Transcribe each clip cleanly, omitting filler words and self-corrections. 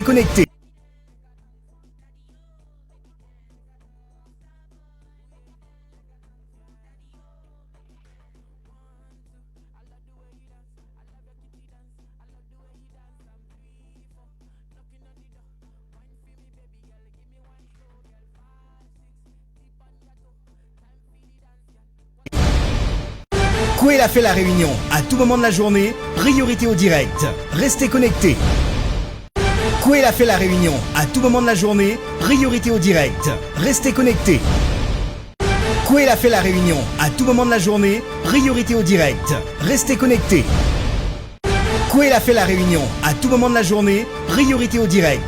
Connecté. Kouel a fait la réunion. À tout moment de la journée, priorité au direct. Restez connectés. Kouel a fait la réunion. À tout moment de la journée, priorité au direct. Restez connectés. Kouel a fait la réunion. À tout moment de la journée, priorité au direct. Restez connectés. Kouel a fait la réunion. À tout moment de la journée, priorité au direct.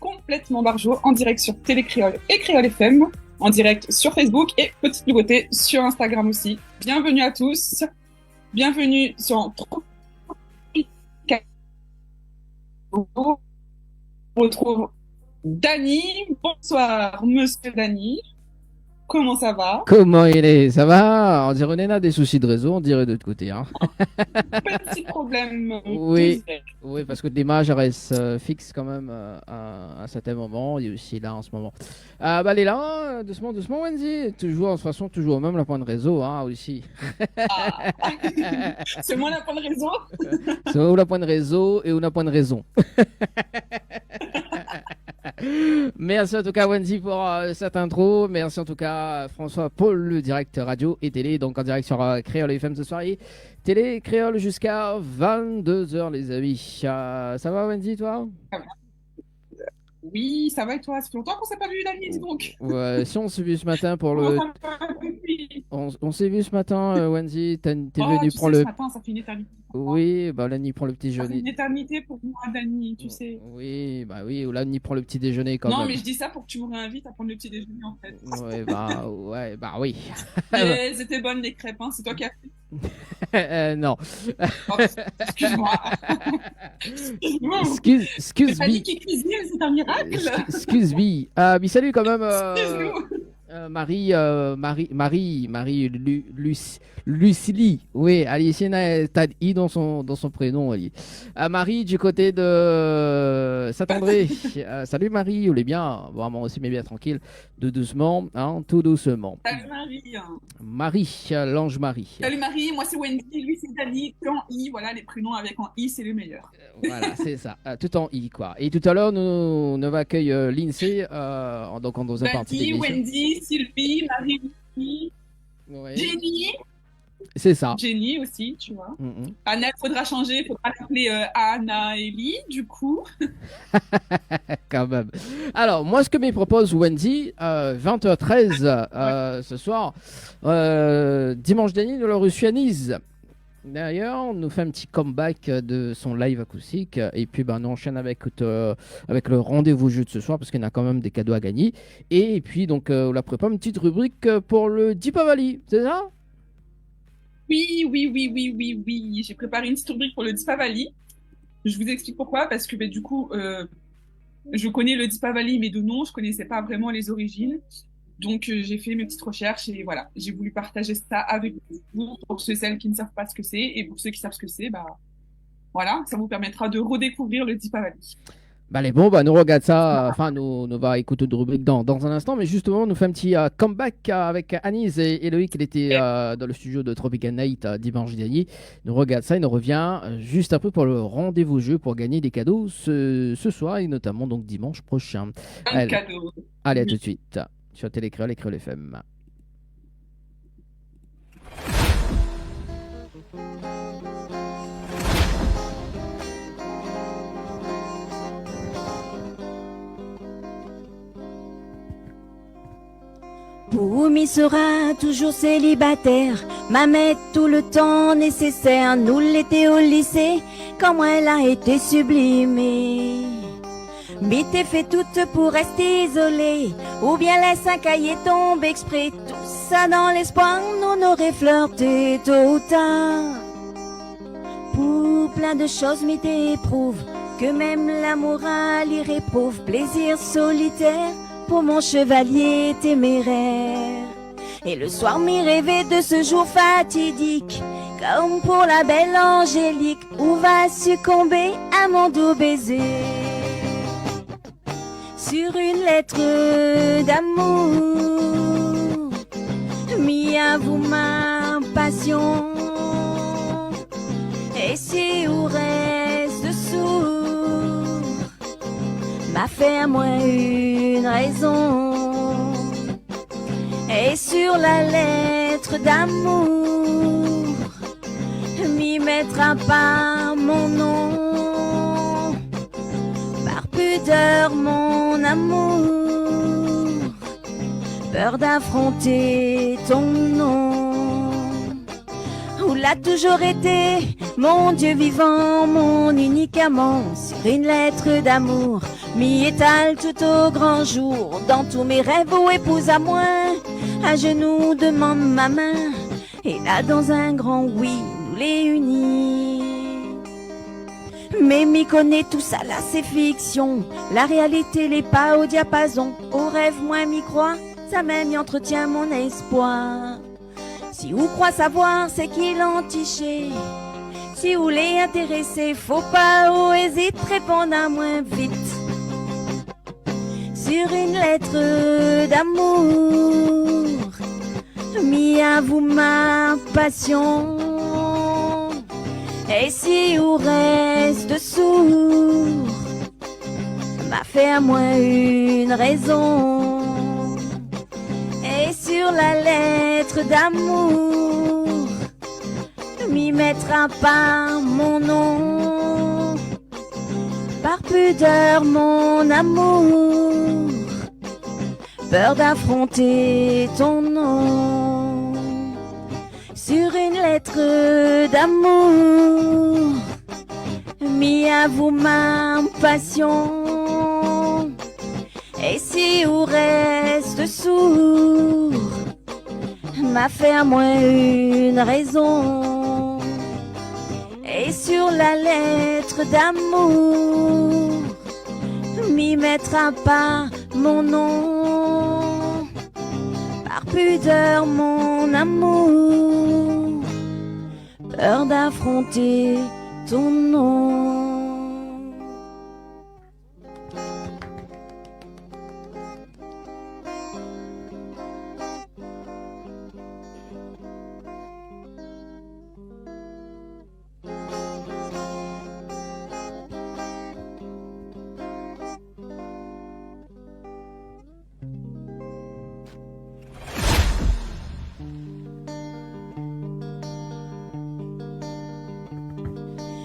Complètement Barjo en direct sur Télé Créole et Créole FM, en direct sur Facebook et petite nouveauté sur Instagram aussi. Bienvenue à tous, bienvenue sur on retrouve Dany. Bonsoir Monsieur Dany, comment ça va? Comment il est? Ça va? On dirait qu'on a des soucis de réseau, on dirait de l'autre côté. Hein. Petit problème. Oui, oui, parce que l'image reste fixe quand même à un certain moment. Il est aussi là en ce moment. Bah, elle est là, doucement, doucement, Wendy. Toujours, de toute façon, toujours même la point de réseau hein, aussi. Ah. C'est moi la point de réseau. C'est où la point de réseau et où la point de raison. Merci en tout cas Wendy pour cette intro. Merci en tout cas François pour le direct radio et télé. Donc en direct sur Créole FM ce soir. Et télé Créole jusqu'à 22h les amis. Ça va Wendy toi? Oui, ça va et toi? Ça fait longtemps qu'on s'est pas vu Dany, dis donc. Ouais, si on s'est vu ce matin pour le... On s'est vu ce matin Wendy. T'es venu prendre le... Ce matin, ça fait une éternité. Oui, bah Lani prend le petit déjeuner. Ça fait une éternité pour moi, Dany, tu sais. Oui, bah oui, ou Lani prend le petit déjeuner quand même. Non, mais je dis ça pour que tu me réinvites à prendre le petit déjeuner en fait. Ouais, bah oui. Elles étaient bonnes les crêpes, hein, c'est toi qui as fait. Non. Oh, excuse-moi. Excuse c'est pas dit qui cuisine, c'est un miracle. Excuse me. Mais salut quand même. Excuse-nous. Lucilie. Oui, Alicienne, t'as I dans son prénom. Marie du côté de Saint-André. Salut Marie, vous allez bien? Bon, moi aussi, mais bien tranquille. Doucement, hein, tout doucement. Salut Marie. Marie, l'ange Marie. Salut Marie, moi c'est Wendy, lui c'est Dany, tout en I. Voilà, les prénoms avec en I, c'est le meilleur. Voilà, c'est ça. Tout en I, quoi. Et tout à l'heure, nous accueille l'INSEE, donc en deuxième partie de l'émission. Wendy, Sylvie, Marie, ouais. Jenny. C'est ça. Jenny aussi, tu vois. Anna, il faudra changer, il faudra l'appeler Anna-Élie, du coup. Quand même. Alors, moi, ce que me propose Wendy, 20h13 ce soir, dimanche dernier, nous l'avons reçu à Nice. D'ailleurs, on nous fait un petit comeback de son live acoustique et puis on enchaîne avec le rendez-vous jeu de ce soir parce qu'il y a quand même des cadeaux à gagner. Et puis donc on a préparé une petite rubrique pour le Deepavali, c'est ça? Oui. J'ai préparé une petite rubrique pour le Deepavali. Je vous explique pourquoi, parce que du coup, je connais le Deepavali, mais de nom, je connaissais pas vraiment les origines. Donc, j'ai fait mes petites recherches et voilà, j'ai voulu partager ça avec vous pour ceux et celles qui ne savent pas ce que c'est et pour ceux qui savent ce que c'est, voilà, ça vous permettra de redécouvrir le Deepavali. Allez, bon, nous regarde ça, enfin, nous va écouter de rubrique dans un instant, mais justement, on nous fait un petit comeback avec Anis et Loïc, qui était dans le studio de Tropical Night dimanche dernier. Nous regarde ça et nous revient juste après pour le rendez-vous jeu pour gagner des cadeaux ce soir et notamment donc dimanche prochain. Un cadeau. Allez, à tout de suite sur Télé Créole et Créole FM. Oumi sera toujours célibataire, m'a met tout le temps nécessaire. Nous l'été au lycée, comment elle a été sublimée. Mais t'es fait toute pour rester isolée, ou bien laisse un cahier tomber exprès. Tout ça dans l'espoir, on aurait flirté tôt ou tard. Pour plein de choses, mais t'éprouves que même la morale y réprouve. Plaisir solitaire pour mon chevalier téméraire. Et le soir m'y rêvait de ce jour fatidique, comme pour la belle Angélique, où va succomber à mon doux baiser. Sur une lettre d'amour, mis à vous ma passion. Et si ou reste dessous, m'a fait à moi une raison. Et sur la lettre d'amour, m'y mettra pas mon nom. Par pudeur mon amour, peur d'affronter ton nom. Où l'a toujours été, mon Dieu vivant, mon unique amant. Sur une lettre d'amour, m'y étale tout au grand jour. Dans tous mes rêves, ô épouse à moi, à genoux demande ma main. Et là dans un grand oui, nous les unis. Mais m'y connaît tout ça là c'est fiction. La réalité n'est pas au diapason. Au rêve moi m'y crois, ça même y entretient mon espoir. Si vous croit savoir c'est qu'il entiché. Si vous l'est intéressé, faut pas ou hésite, répondre à moins vite. Sur une lettre d'amour, mis à vous ma passion. Et si vous reste dessous, m'a fait à moi une raison. Et sur la lettre d'amour, m'y mettra pas mon nom. Par pudeur mon amour, peur d'affronter ton nom. Sur une lettre d'amour, mis à vous ma passion. Et si vous reste sourd, m'a fait à moi une raison. Et sur la lettre d'amour, m'y mettra pas mon nom. Par pudeur mon amour, peur d'affronter ton nom.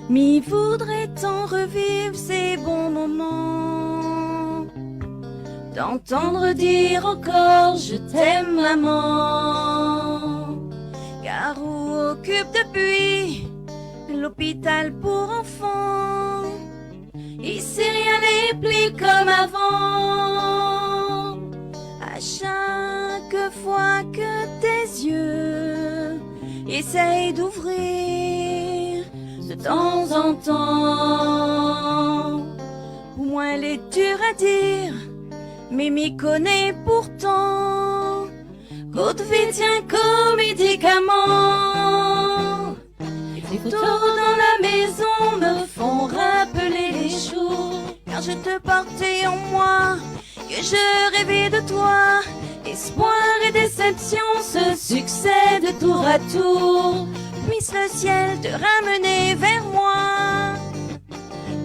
M'y voudrait tant revivre ces bons moments, d'entendre dire encore je t'aime maman. Car où occupe depuis l'hôpital pour enfants, ici rien n'est plus comme avant. À chaque fois que tes yeux essayent d'ouvrir de temps en temps, ou moins elle est dure à dire, mais m'y connaît pourtant. Côte vie tient comme médicament. Les photos dans la maison me font rappeler les jours quand je te portais en moi, que je rêvais de toi. Espoir et déception se succèdent tour à tour. Puisse le ciel te ramener vers moi.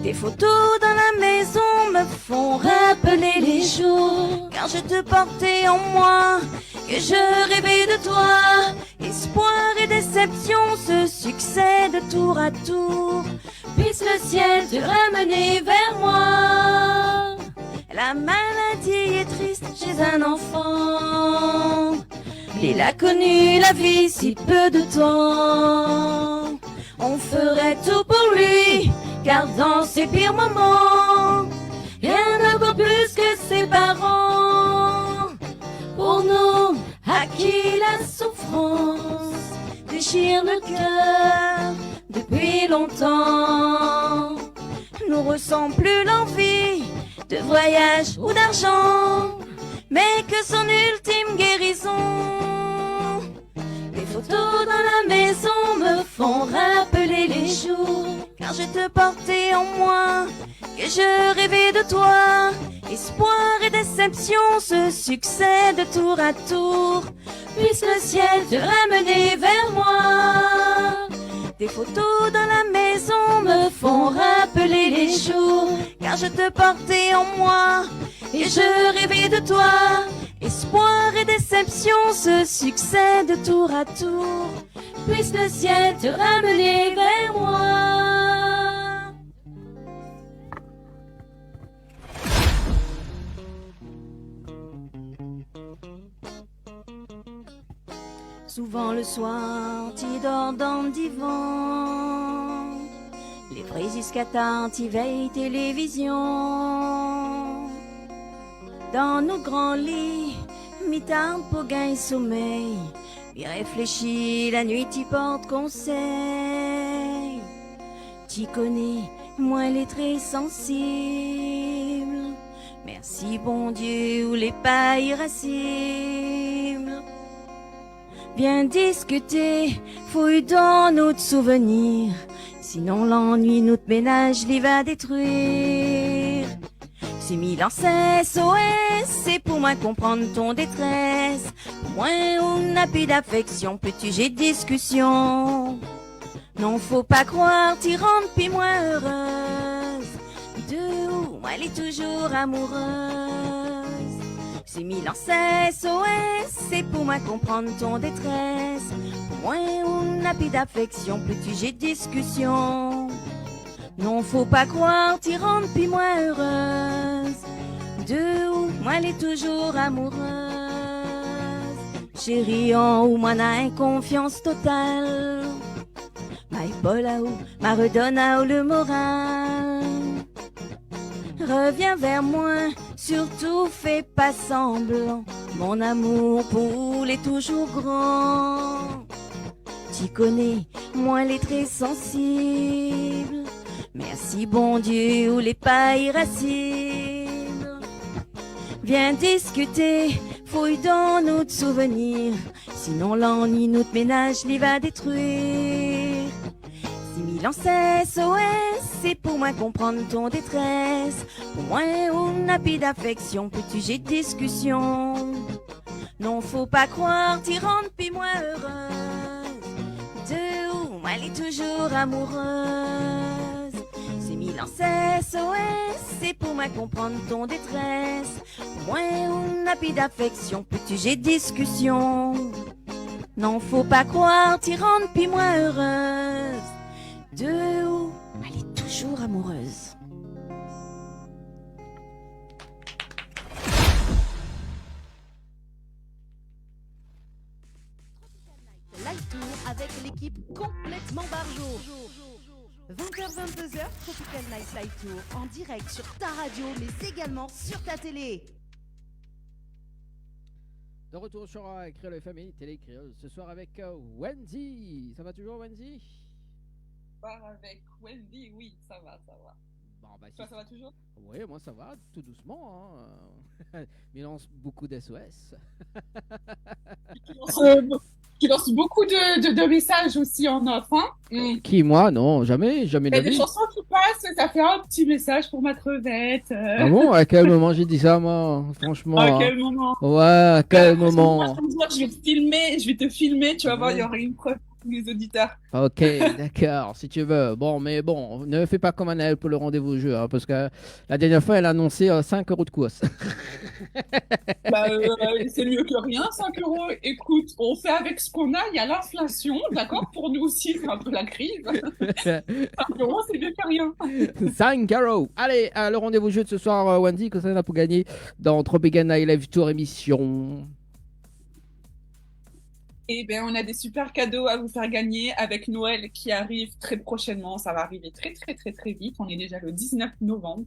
Tes photos dans la maison me font rappeler les jours quand je te portais en moi, que je rêvais de toi. Espoir et déception se succèdent tour à tour. Puisse le ciel te ramener vers moi. La maladie est triste chez un enfant. Il a connu la vie si peu de temps. On ferait tout pour lui, car dans ses pires moments, rien ne vaut plus que ses parents. Pour nous, à qui la souffrance déchire le cœur depuis longtemps, nous ressent plus l'envie de voyage ou d'argent, mais que son ultime guérison. Les photos dans la maison me font rappeler les jours, car je te portais en moi, que je rêvais de toi. Espoir et déception se succèdent tour à tour, puisse le ciel te ramener vers moi. Des photos dans la maison me font rappeler les jours, car je te portais en moi et je rêvais de toi. Espoir et déception se succèdent tour à tour, puisse le ciel te ramener vers moi. Souvent le soir, tu dors dans le divan, les vrais jusqu'à tard, tu veilles télévision. Dans nos grands lits, mi-tard pour gagner sommeil, bien réfléchi, la nuit tu portes conseil. Tu connais, moi les très sensibles, merci bon Dieu, ou les pas irascibles. Viens discuter, fouille dans notre souvenir, sinon l'ennui, notre ménage, l'y va détruire. C'est mille en SOS, c'est pour moi comprendre ton détresse. Pour moi, on n'a plus d'affection, peux-tu j'ai discussion. Non, faut pas croire, t'y rentres, puis moi heureuse. De où, moi, elle est toujours amoureuse. C'est mille en SOS, c'est pour moi comprendre ton détresse. Pour moi, on n'a plus d'affection, plus-tu j'ai discussion. Non, faut pas croire, t'y rentres, puis moi heureuse. De où, moi, elle est toujours amoureuse. Chérie, en où, moi, n'a une confiance totale. Ma épaule à où, ma redonne à où le moral. Reviens vers moi, surtout fais pas semblant. Mon amour pour l'est toujours grand. Tu connais, moi les très sensibles. Merci bon Dieu, ou les pas irascibles. Viens discuter, fouille dans notre souvenir, sinon l'ennui, notre ménage, l'y va détruire. 6000 en SOS, c'est pour moi comprendre ton détresse. Pour moi, on n'a plus d'affection, peux-tu j'ai discussion. Non, faut pas croire, t'y rentres, puis moi heureuse. De où, moi, elle est toujours amoureuse. 6000 en SOS, c'est pour moi comprendre ton détresse. Pour moi, on n'a plus d'affection, peux-tu j'ai discussion. Non, faut pas croire, t'y rentres, puis moi heureuse. De où, elle est toujours amoureuse. Live Tour avec l'équipe complètement barjo. 20h-22h, Tropical Night Live Tour en direct sur ta radio mais également sur ta télé. De retour sur Créole FM Télé Créole ce soir avec Wendy. Ça va toujours Wendy? Avec Wendy, oui, ça va, ça va. Bon, bah, toi, ça va toujours? Oui, moi ça va, tout doucement. Hein. Mais lance beaucoup d'SOS. Tu lances beaucoup de messages aussi en off, hein? Qui, moi? Non, jamais Il y a des chansons qui passent, ça fait un petit message pour ma crevette. Ah bon? À quel moment j'ai dit ça, moi? Franchement. À quel moment? Ouais, à quel moment? Je vais te filmer, tu vas voir, il y aura une preuve pour les auditeurs. Ok, d'accord, si tu veux. Bon, mais bon, ne fais pas comme Anaël pour le rendez-vous jeu, hein, parce que la dernière fois, elle a annoncé 5 € de course. C'est mieux que rien, 5 €. Écoute, on fait avec ce qu'on a, il y a l'inflation, d'accord? Pour nous aussi, c'est un peu la crise. 5 €, c'est mieux que rien. 5 €. Allez, le rendez-vous jeu de ce soir, Wendy, que ça n'a pour gagner dans Tropical Night Live Tour émission. Eh bien, on a des super cadeaux à vous faire gagner avec Noël qui arrive très prochainement. Ça va arriver très, très, très, très vite. On est déjà le 19 novembre.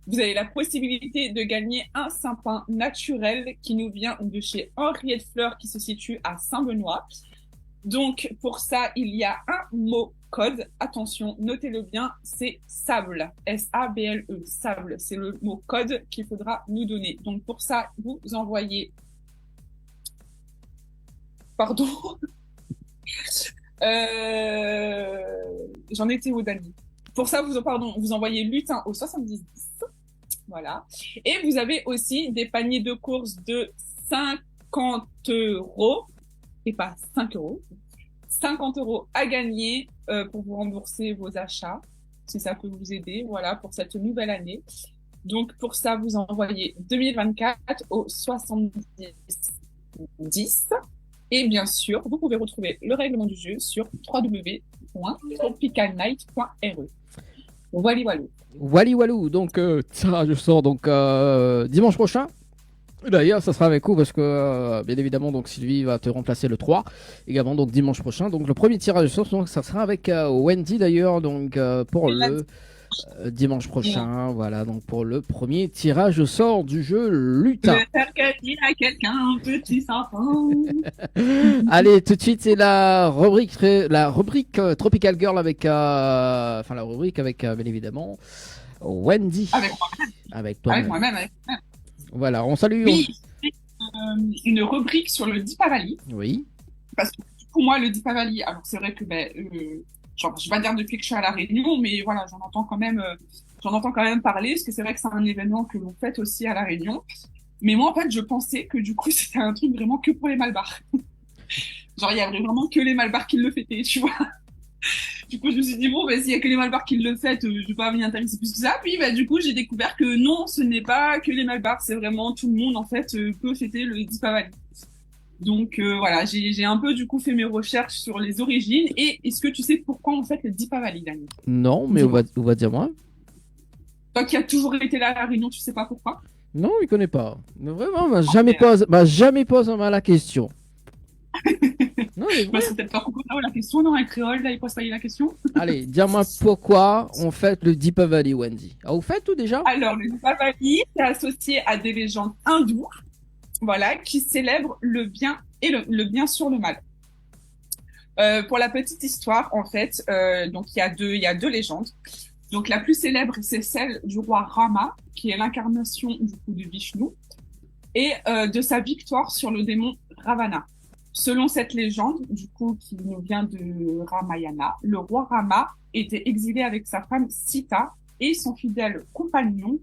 Vous avez la possibilité de gagner un sapin naturel qui nous vient de chez Henriette Fleur qui se situe à Saint-Benoît. Donc, pour ça, il y a un mot code. Attention, notez-le bien, c'est sable. S-A-B-L-E, sable. C'est le mot code qu'il faudra nous donner. Donc, pour ça, vous envoyez... Pardon. J'en étais au Dani. Pour ça, vous envoyez lutin au 7010. Voilà. Et vous avez aussi des paniers de courses de 50 euros, et pas 5 euros. 50 euros à gagner pour vous rembourser vos achats, si ça peut vous aider, voilà, pour cette nouvelle année. Donc, pour ça, vous envoyez 2024 au 7010. Et bien sûr, vous pouvez retrouver le règlement du jeu sur www.tropicalnight.re. Voilà, voilà. Wally Walou, donc tirage au sort donc dimanche prochain. D'ailleurs, ça sera avec vous parce que bien évidemment donc Sylvie va te remplacer le 3 également donc dimanche prochain. Donc le premier tirage au sort donc ça sera avec Wendy d'ailleurs donc pour le dimanche prochain, voilà donc pour le premier tirage au sort du jeu Lutin. Je vais faire gagner à quelqu'un un petit sapin. Allez, tout de suite c'est la rubrique Tropical Girl avec la rubrique avec bien évidemment Wendy. Avec moi-même. Avec toi. Avec moi-même. Voilà, on salue. Oui, une rubrique sur le Deepavali. Oui. Parce que pour moi, le Deepavali, alors c'est vrai que genre, je vais pas dire depuis que je suis à La Réunion, mais voilà, j'en entends quand même parler, parce que c'est vrai que c'est un événement que l'on fête aussi à La Réunion. Mais moi, en fait, je pensais que du coup, c'était un truc vraiment que pour les Malbars. Genre, il y avait vraiment que les Malbars qui le fêtaient, tu vois. Du coup, je me suis dit, bon, s'il y a que les Malbars qui le fêtent, je vais pas m'y intéresser plus que ça. Puis, du coup, j'ai découvert que non, ce n'est pas que les Malbars, c'est vraiment tout le monde, en fait, peut fêter le Deepavali. Donc, voilà, j'ai un peu, du coup, fait mes recherches sur les origines. Et est-ce que tu sais pourquoi on fête le Deepavali, Dani? Non, mais on va dire moi. Toi qui as toujours été là à La Réunion, tu sais pas pourquoi? Non, il connaît pas. Mais vraiment, m'a jamais posé la question. Non, mais c'est peut-être pas pourquoi la question, non, un créole, là, il pose pas la question. Allez, dis-moi pourquoi on fête le Deepavali, Wendy. Ah, vous faites tout déjà? Alors, le Deepavali, c'est associé à des légendes hindoues, voilà, qui célèbrent le bien et le bien sur le mal. Pour la petite histoire, en fait, donc il y a deux légendes. Donc la plus célèbre, c'est celle du roi Rama, qui est l'incarnation du coup de Vishnu, et de sa victoire sur le démon Ravana. Selon cette légende, du coup, qui nous vient de Ramayana, le roi Rama était exilé avec sa femme Sita et son fidèle compagnon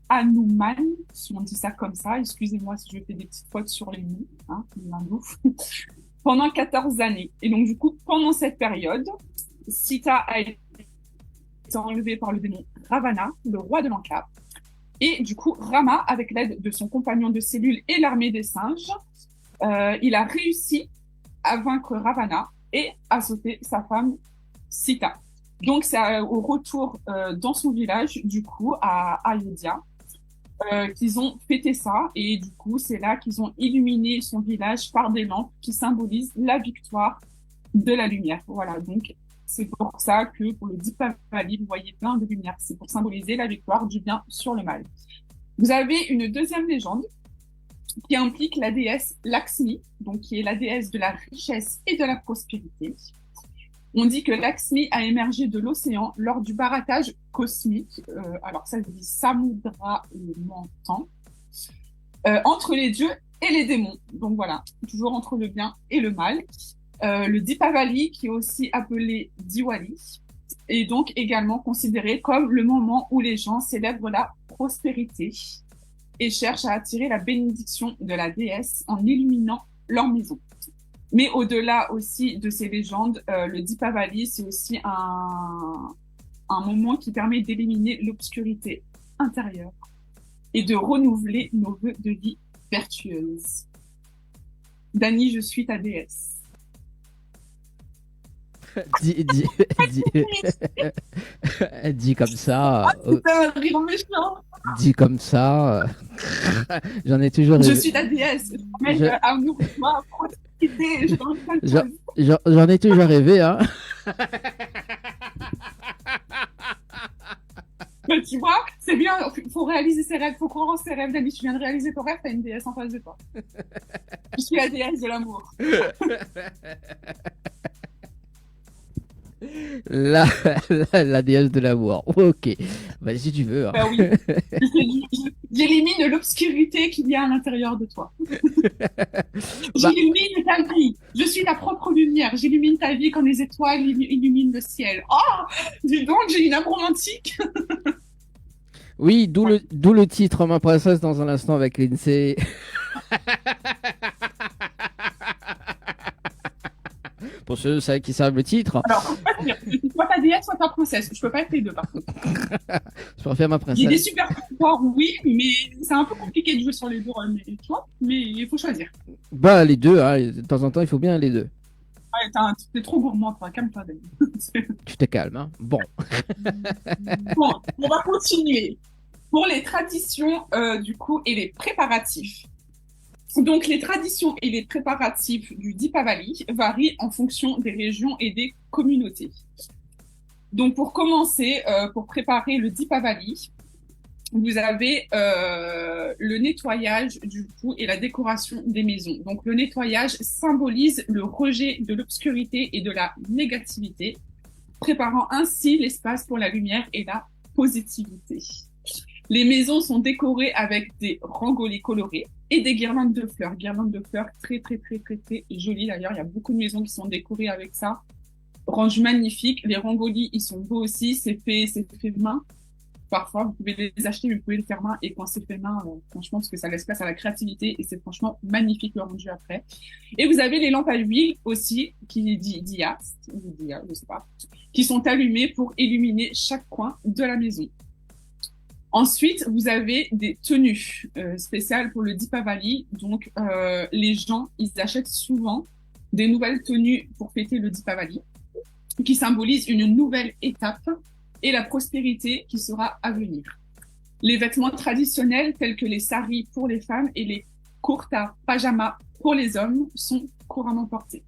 Hanuman, si on dit ça comme ça, excusez-moi si je fais des petites fautes sur les mots, hein, pendant 14 années. Et donc, du coup, pendant cette période, Sita a été enlevée par le démon Ravana, le roi de Lanka. Et du coup, Rama, avec l'aide de son compagnon de cellule et l'armée des singes, il a réussi à vaincre Ravana et à sauver sa femme Sita. Donc, c'est au retour dans son village, du coup, à Ayodhya, qu'ils ont fêté ça. Et du coup, c'est là qu'ils ont illuminé son village par des lampes qui symbolisent la victoire de la lumière. Voilà, donc c'est pour ça que pour le Deepavali, vous voyez plein de lumière. C'est pour symboliser la victoire du bien sur le mal. Vous avez une deuxième légende qui implique la déesse Lakshmi, donc qui est la déesse de la richesse et de la prospérité. On dit que Lakshmi a émergé de l'océan lors du barattage cosmique, alors ça se dit Samudra Mantan, entre les dieux et les démons. Donc voilà, toujours entre le bien et le mal. Le Deepavali, qui est aussi appelé Diwali, est donc également considéré comme le moment où les gens célèbrent la prospérité et cherchent à attirer la bénédiction de la déesse en illuminant leur maison. Mais au-delà aussi de ces légendes, le Deepavali, c'est aussi un moment qui permet d'éliminer l'obscurité intérieure et de renouveler nos vœux de vie vertueuse. Dani, je suis ta déesse. Dis comme ça. Putain, rire méchant. Dit comme ça. J'en ai toujours. Je suis ta déesse. Amour, joie, prospérité l'obscurité, j'ai envie de plein de J'en choses. j'en ai toujours rêvé, hein. Mais tu vois, c'est bien, faut réaliser ses rêves, faut croire en ses rêves. Dani, tu viens de réaliser ton rêve, t'as une déesse en face de toi. Je suis la déesse de l'amour. La, la déesse de l'amour. Ok. Bah, si tu veux, hein. Bah oui. J'élimine l'obscurité qu'il y a à l'intérieur de toi. Bah, J'illumine ta vie. Je suis ta propre lumière. J'illumine ta vie comme les étoiles illuminent le ciel. Oh, dis donc, j'ai une âme romantique. oui, d'où le titre Ma princesse dans un instant avec Lindsay. Pour ceux qui savent le titre, Alors, soit ta déesse, soit ta princesse. Je peux pas être les deux, par contre. je préfère Ma Il y a des princesse. super pouvoirs, oui, mais c'est un peu compliqué de jouer sur les deux rôles, mais, tu vois, mais il faut choisir. Bah, les deux, hein, de temps en temps, il faut bien les deux. Ouais, t'es trop gourmand, toi. Calme-toi, Dani. Tu te calmes, hein. Bon. Bon, on va continuer. Pour les traditions, du coup, et les préparatifs. Donc, les traditions et les préparatifs du Deepavali varient en fonction des régions et des communautés. Donc, pour commencer, pour préparer le Deepavali, vous avez le nettoyage du coup et la décoration des maisons. Donc, le nettoyage symbolise le rejet de l'obscurité et de la négativité, préparant ainsi l'espace pour la lumière et la positivité. Les maisons sont décorées avec des rangolis colorés et des guirlandes de fleurs. Guirlandes de fleurs très, très, très, très, très jolies d'ailleurs. Il y a beaucoup de maisons qui sont décorées avec ça. Range magnifique. Les rangolis, ils sont beaux aussi. C'est fait main. Parfois, vous pouvez les acheter, mais vous pouvez les faire main. Et quand c'est fait main, franchement, parce que ça laisse place à la créativité et c'est franchement magnifique le rendu après. Et vous avez les lampes à huile aussi, qui dit dia, je sais pas, qui sont allumées pour illuminer chaque coin de la maison. Ensuite, vous avez des tenues spéciales pour le Deepavali. Donc, les gens, ils achètent souvent des nouvelles tenues pour fêter le Deepavali, qui symbolisent une nouvelle étape et la prospérité qui sera à venir. Les vêtements traditionnels tels que les saris pour les femmes et les kurtas pajamas pour les hommes sont couramment portés.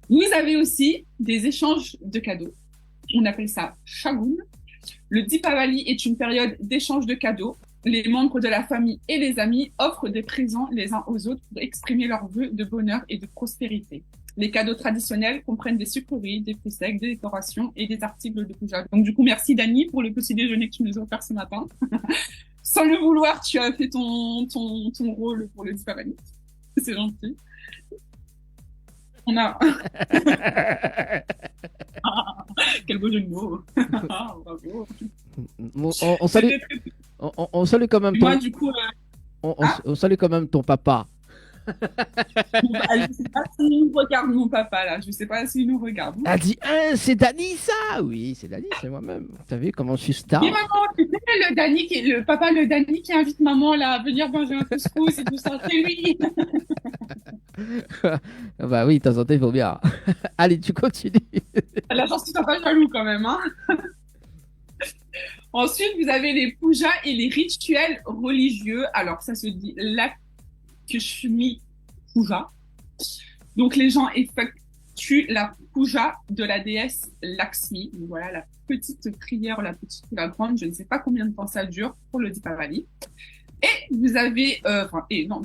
Vous avez aussi des échanges de cadeaux. On appelle ça shagun. Le Deepavali est une période d'échange de cadeaux. Les membres de la famille et les amis offrent des présents les uns aux autres pour exprimer leurs vœux de bonheur et de prospérité. Les cadeaux traditionnels comprennent des sucreries, des fruits secs, des décorations et des articles de puja. Donc du coup, merci Dani pour le petit déjeuner que tu nous as offert ce matin. Sans le vouloir, tu as fait ton rôle pour le Deepavali. C'est gentil. On a... Ah, quel beau jeu de mots. Ah, bravo. On salue, on salue quand même Moi, ton, du coup, on salue quand même ton papa. je sais pas s'il nous regarde, mon papa, là. Je sais pas s'il nous regarde. Elle dit, hein, c'est Dani ça? Oui, c'est Dani, c'est moi-même. T'as vu comment je suis star? Et maman, tu sais, le papa, le Dani qui invite maman, là, à venir manger un couscous et tout ça, c'est lui. Bah oui, de temps en temps, il faut bien. Allez, tu continues. Là, j'en suis pas jaloux, quand même, hein. Ensuite, vous avez les pujas et les rituels religieux. Alors, ça se dit Lakshmi Puja. Donc, les gens effectuent la puja de la déesse Lakshmi. Donc, voilà, la petite prière, la petite ou la grande. Je ne sais pas combien de temps ça dure pour le Deepavali. Et vous avez,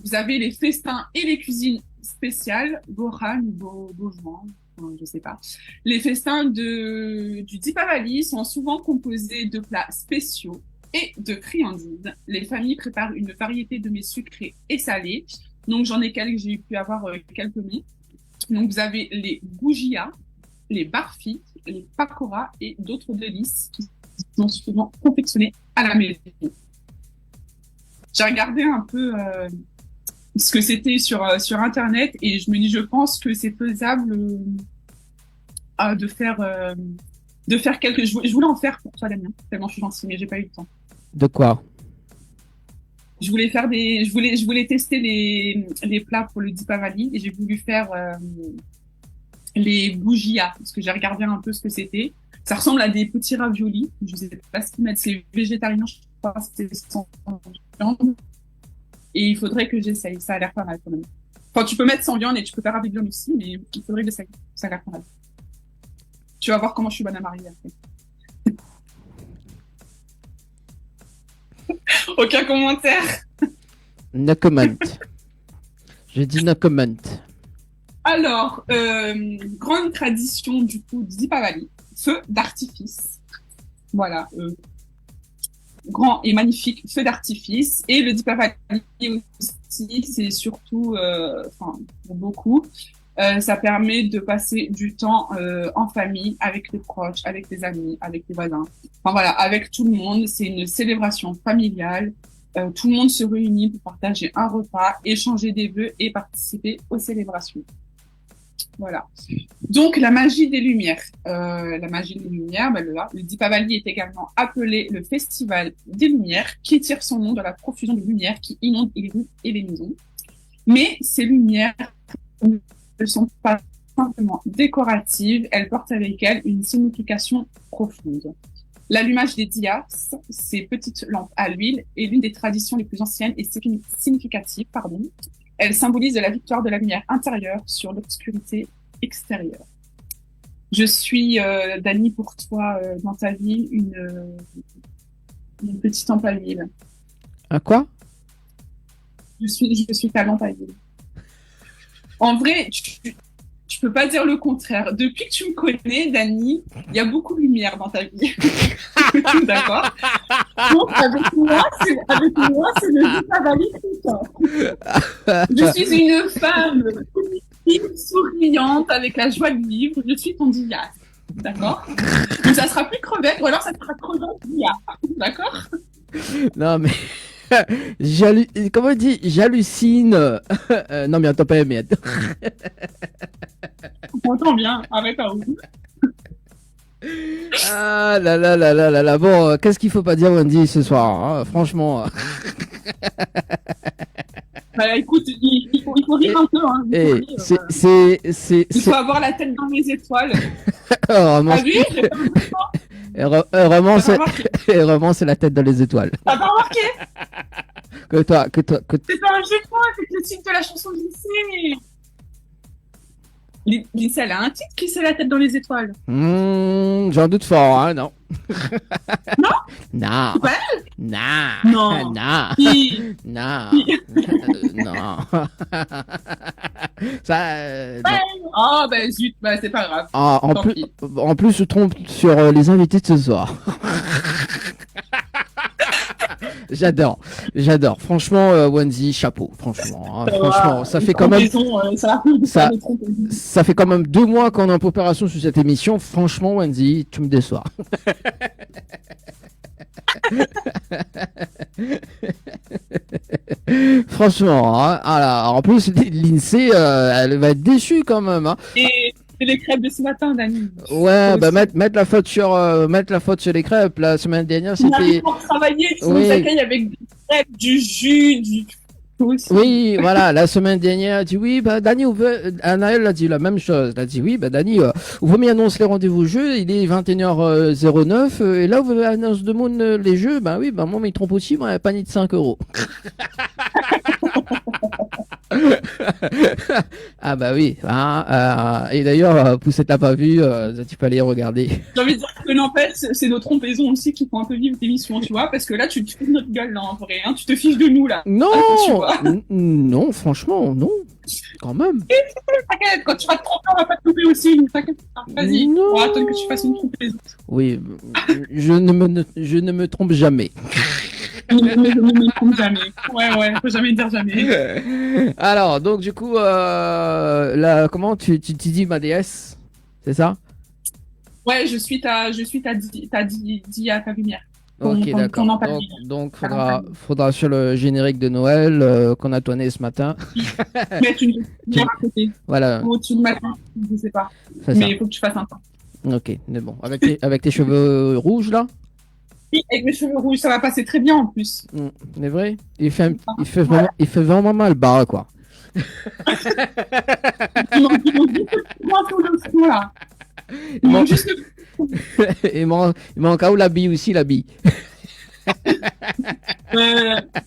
vous avez les festins et les cuisines spéciales, Gohan, Bojwan, je sais pas. Les festins du Deepavali sont souvent composés de plats spéciaux et de friandises. Les familles préparent une variété de mets sucrés et salés. Donc, j'en ai quelques, j'ai pu avoir quelques mets. Donc, vous avez les gougias, les barfis, les pakoras et d'autres délices qui sont souvent confectionnés à la maison. J'ai regardé un peu ce que c'était sur Internet et je me dis, je pense que c'est faisable de faire quelques... Je voulais en faire pour toi, Damien, tellement je suis gentille, mais j'ai pas eu le temps. De quoi? Je voulais tester les plats pour le Deepavali et j'ai voulu faire les bougias parce que j'ai regardé un peu ce que c'était. Ça ressemble à des petits raviolis. Je sais pas ce qu'ils mettent. C'est végétarien, je crois. C'est sans viande. Et il faudrait que j'essaye. Ça a l'air pas mal quand même. Enfin, tu peux mettre sans viande et tu peux faire avec viande aussi, mais il faudrait que ça garde. Tu vas voir comment je suis bonne à marier après. Aucun commentaire. No comment. J'ai dit no comment. Alors, grande tradition du coup du Deepavali, feu d'artifice. Voilà, grand et magnifique feu d'artifice. Et le Deepavali aussi, c'est surtout, pour beaucoup, ça permet de passer du temps en famille, avec les proches, avec les amis, avec les voisins. Enfin voilà, avec tout le monde. C'est une célébration familiale. Tout le monde se réunit pour partager un repas, échanger des vœux et participer aux célébrations. Voilà. Donc, la magie des Lumières. La magie des Lumières, le Deepavali est également appelé le Festival des Lumières, qui tire son nom de la profusion de lumière qui inonde les rues et les maisons. Mais ces lumières ne sont pas simplement décoratives, elles portent avec elles une signification profonde. L'allumage des diyas, ces petites lampes à l'huile, est l'une des traditions les plus anciennes et significatives. Elle symbolise la victoire de la lumière intérieure sur l'obscurité extérieure. Je suis, Dani, pour toi, dans ta vie, une petite lampe à huile. À quoi? Je suis ta lampe à huile. En vrai, tu peux pas dire le contraire. Depuis que tu me connais, Dani, il y a beaucoup de lumière dans ta vie. D'accord? Donc, avec moi, c'est le Deepavali Christophe. Je suis une femme souriante, avec la joie de vivre. Je suis ton diya. D'accord? Donc, ça sera plus crevette, ou alors ça sera crevette diya. D'accord? Non, mais. Comment on dit? J'hallucine. Non, mais attends, pas mais. On entend bien. Arrête à vous. Ah là là là là là là. Bon, qu'est-ce qu'il faut pas dire, Wendy, ce soir, hein, franchement. Bah, écoute, il faut rire un peu. Hein. Il faut avoir la tête dans les étoiles. Vraiment, T'as vu? vraiment, c'est la tête dans les étoiles. T'as pas remarqué? Que toi. C'est pas un jeu de mots, c'est le titre de la chanson de Lindsay. Lindsay, elle a un titre qui c'est la tête dans les étoiles. J'en doute fort, hein, non. Non? Non. Ouais. Non. Non. Non. Si. Non. Si. Non. Ça. Oh, ben zut, bah c'est pas grave. Ah, en plus, je trompe sur les invités de ce soir. J'adore. Franchement, Wendy, chapeau. Franchement, ça fait quand même. Ça fait quand même 2 mois qu'on est en préparation sur cette émission. Franchement, Wendy, tu me déçois. Franchement, hein. Alors, en plus, Lindsay, elle va être déçue quand même. Hein. Et les crêpes de ce matin, Dani. Ouais, bah mettre la faute sur les crêpes. La semaine dernière, c'était. On c'était. pour travailler, tu nous accueilles avec des crêpes, du jus, du. Oui, voilà, la semaine dernière, elle dit oui, bah Dani, Anaël a dit la même chose. Elle a dit oui, bah Dani, vous m'y annonce les rendez-vous jeux, il est 21h09, et là, vous annonce de monde les jeux, bah oui, bah moi, mais il trompe aussi, moi, il y a un panier de 5 €. Ah bah oui, hein, et d'ailleurs, Poussette l'a pas vu, tu peux aller regarder. J'ai envie de dire que n'empêche, c'est nos trompeisons aussi qui font un peu vivre l'émission, tu vois, parce que là, tu te fous de notre gueule, là, en vrai, hein, tu te fiches de nous, là. Non, tu vois. Non, franchement, non, quand même. T'inquiète, quand tu vas te tromper, on va pas te tromper aussi, t'inquiète, vas-y, on va attendre que tu fasses une trompeuse. Oui, je ne me trompe jamais. Je ne me trompe jamais. Ouais, faut jamais dire jamais. Alors, donc du coup, comment tu dis ma déesse, c'est ça? Ouais, je suis ta Dia, ta lumière. Ok, d'accord. Donc, faudra sur le générique de Noël qu'on a tourné ce matin. Mettre une lumière à côté. Voilà. Ou au-dessus du matin, je sais pas. Mais il faut que tu fasses un temps. Ok, mais bon. Avec tes cheveux rouges là? Oui, avec mes cheveux rouges, ça va passer très bien en plus. C'est vrai? Il fait vraiment mal bas, quoi. Ils m'ont dit que tu vois tout le fond là. Il manque où la bille aussi, la bille.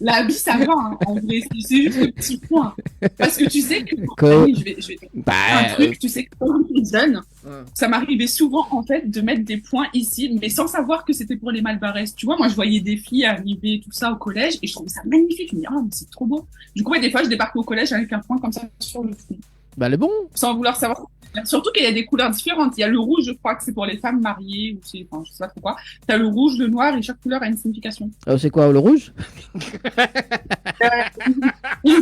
La bille, ça va, hein, en vrai. C'est juste le petit point. Parce que tu sais que, Quoi je vais te dire un truc, tu sais que quand j'étais jeune, Ouais. ça m'arrivait souvent, en fait, de mettre des points ici, mais sans savoir que c'était pour les Malbarès. Tu vois, moi, je voyais des filles arriver, tout ça, au collège, et je trouvais ça magnifique. Je me dis, ah, mais c'est trop beau. Du coup, ouais, des fois, je débarque au collège avec un point comme ça sur le front, Bah, le bon. sans vouloir savoir. Surtout qu'il y a des couleurs différentes. Il y a le rouge, je crois que c'est pour les femmes mariées, ou c'est, enfin, je sais pas trop quoi. T'as le rouge, le noir, et chaque couleur a une signification. C'est quoi, le rouge? Je sais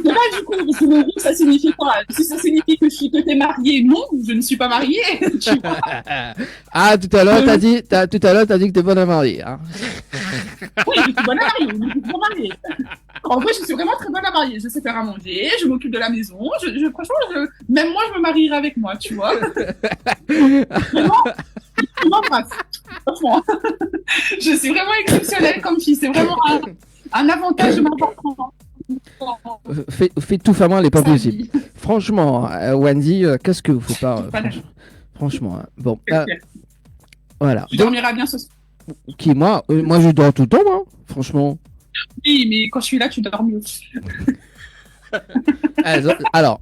pas, du coup, parce que le rouge, ça signifie quoi? Si ça signifie que t'es mariée, non, je ne suis pas mariée, tu vois. Ah, tout à l'heure, t'as dit que t'es bonne à marier. Hein. Oui, je suis bonne à marier, je suis très mariée. En vrai, je suis vraiment très bonne à marier. Je sais faire à manger, je m'occupe de la maison. Franchement, même moi, je me marierai avec moi, tu vois. Vraiment, je m'embrasse. Franchement, je suis vraiment exceptionnelle comme fille. C'est vraiment un avantage de ma part. Fais tout femme, elle est pas Sa possible. vie. Franchement, Wendy, qu'est-ce que vous faites pas, Pas d'accord. franchement, hein. Bon, Ok. voilà. Tu Donc, dormiras bien ce soir. qui, moi, je dors tout le temps, moi, franchement. Oui, mais quand je suis là, tu dors mieux. Alors,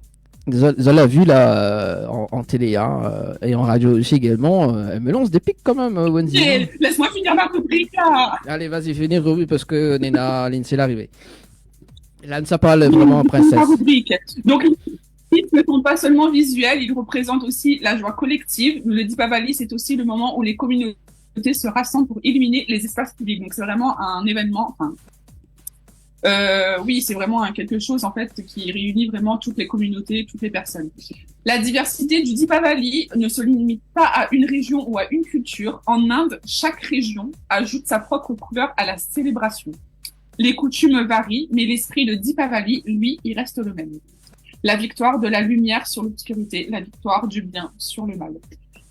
Zola a vu là en télé hein, et en radio aussi également, elle me lance des pics quand même, Wendy. Et laisse-moi finir ma rubrique là. Allez, vas-y, finis Ruby parce que Nena, Lindsay est arrivée. Là, ça parle vraiment en princesse. Ma rubrique. Donc, les titres ne sont pas seulement visuels, ils représentent aussi la joie collective. Le Deepavali, c'est aussi le moment où les communautés se rassemblent pour illuminer les espaces publics. Donc, c'est vraiment un événement. Enfin, oui, c'est vraiment quelque chose en fait qui réunit vraiment toutes les communautés, toutes les personnes. La diversité du Deepavali ne se limite pas à une région ou à une culture. En Inde, chaque région ajoute sa propre couleur à la célébration. Les coutumes varient, mais l'esprit de Deepavali, lui, il reste le même. La victoire de la lumière sur l'obscurité, la victoire du bien sur le mal.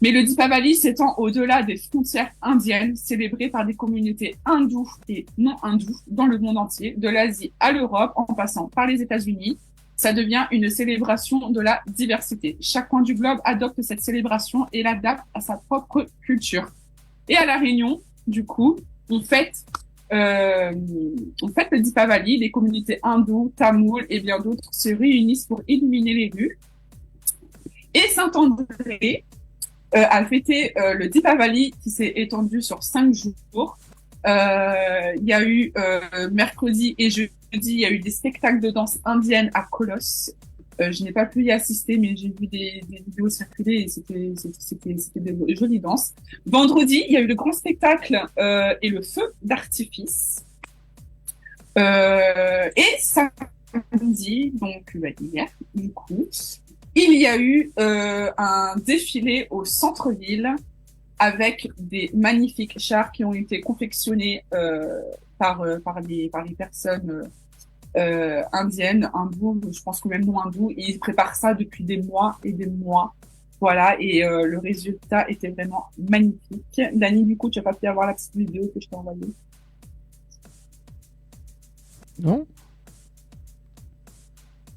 Mais le Deepavali s'étend au-delà des frontières indiennes, célébré par des communautés hindoues et non hindoues dans le monde entier, de l'Asie à l'Europe, en passant par les États-Unis. Ça devient une célébration de la diversité. Chaque coin du globe adopte cette célébration et l'adapte à sa propre culture. Et à La Réunion, du coup, on fête le Deepavali. Les communautés hindoues, tamouls et bien d'autres se réunissent pour illuminer les rues. Et Saint-André a fêté le Deepavali qui s'est étendu sur 5 jours. Il y a eu mercredi et jeudi, il y a eu des spectacles de danse indienne à Colosse. Je n'ai pas pu y assister, mais j'ai vu des vidéos circuler et c'était des jolies danses. Vendredi, il y a eu le grand spectacle et le feu d'artifice. Et samedi, donc hier, du coup, il y a eu un défilé au centre-ville avec des magnifiques chars qui ont été confectionnés par les personnes indiennes, hindoues, je pense que même non hindoues. Ils préparent ça depuis des mois et des mois. Voilà, et le résultat était vraiment magnifique. Dani, du coup, tu n'as pas pu avoir la petite vidéo que je t'ai envoyée? Non?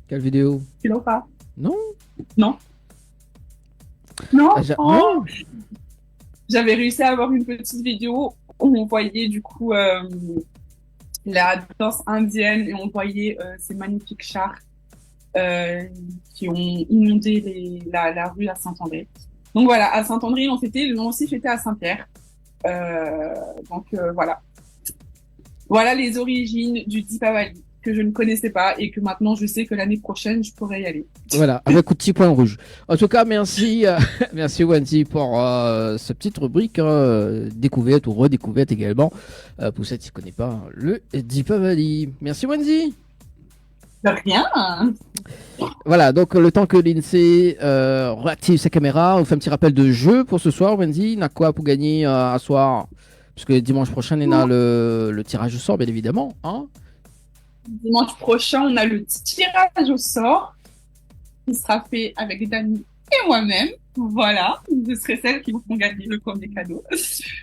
Quelle vidéo? Tu l'as ou pas? Non? Non. Non? Ah, Oh, non. j'avais réussi à avoir une petite vidéo où on voyait du coup la danse indienne et on voyait ces magnifiques chars qui ont inondé la rue à Saint-André. Donc voilà, à Saint-André, ils ont aussi fêté à Saint-Pierre. Voilà. Voilà les origines du Deepavali que je ne connaissais pas et que maintenant je sais que l'année prochaine je pourrais y aller. Voilà, avec un petit point rouge. En tout cas, merci, merci Wendy pour cette petite rubrique découverte ou redécouverte également pour ceux qui ne connaissent pas le Deepavali. Merci Wendy. De rien. Voilà, donc le temps que l'INSEE réactive sa caméra, on fait un petit rappel de jeu pour ce soir. Wendy, on a quoi pour gagner à soir? Parce que dimanche prochain, on a le tirage au sort, bien évidemment. Hein, Dimanche prochain, on a le tirage au sort qui sera fait avec Dani et moi-même. Voilà, je serai celle qui vous font gagner le premier cadeau. Je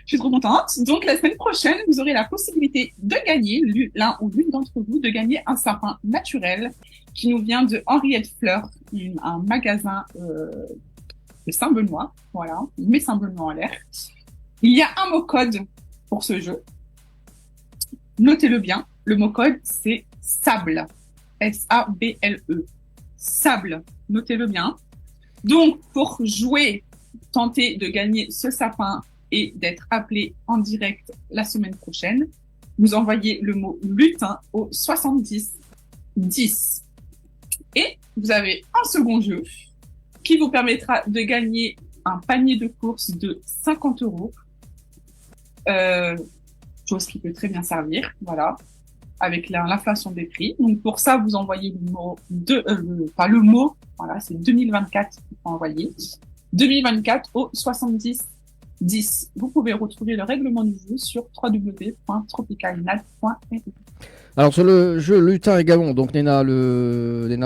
suis trop contente. Donc, la semaine prochaine, vous aurez la possibilité de gagner, l'un ou l'une d'entre vous, de gagner un sapin naturel qui nous vient de Henriette Fleur, un magasin de Saint-Benoît. Voilà, on met Saint-Benoît en l'air. Il y a un mot code pour ce jeu. Notez-le bien. Le mot code, c'est sable. S-A-B-L-E. Sable. Notez-le bien. Donc, pour jouer, tenter de gagner ce sapin et d'être appelé en direct la semaine prochaine, vous envoyez le mot lutin au 70 10. Et vous avez un second jeu qui vous permettra de gagner un panier de courses de 50 €. Chose qui peut très bien servir, voilà, avec l'inflation des prix. Donc pour ça, vous envoyez le mot voilà, c'est 2024 qu'il faut envoyer. 2024 au 70 10. Vous pouvez retrouver le règlement du jeu sur www.tropicalnat.fr. Alors sur le jeu lutin également, donc Léna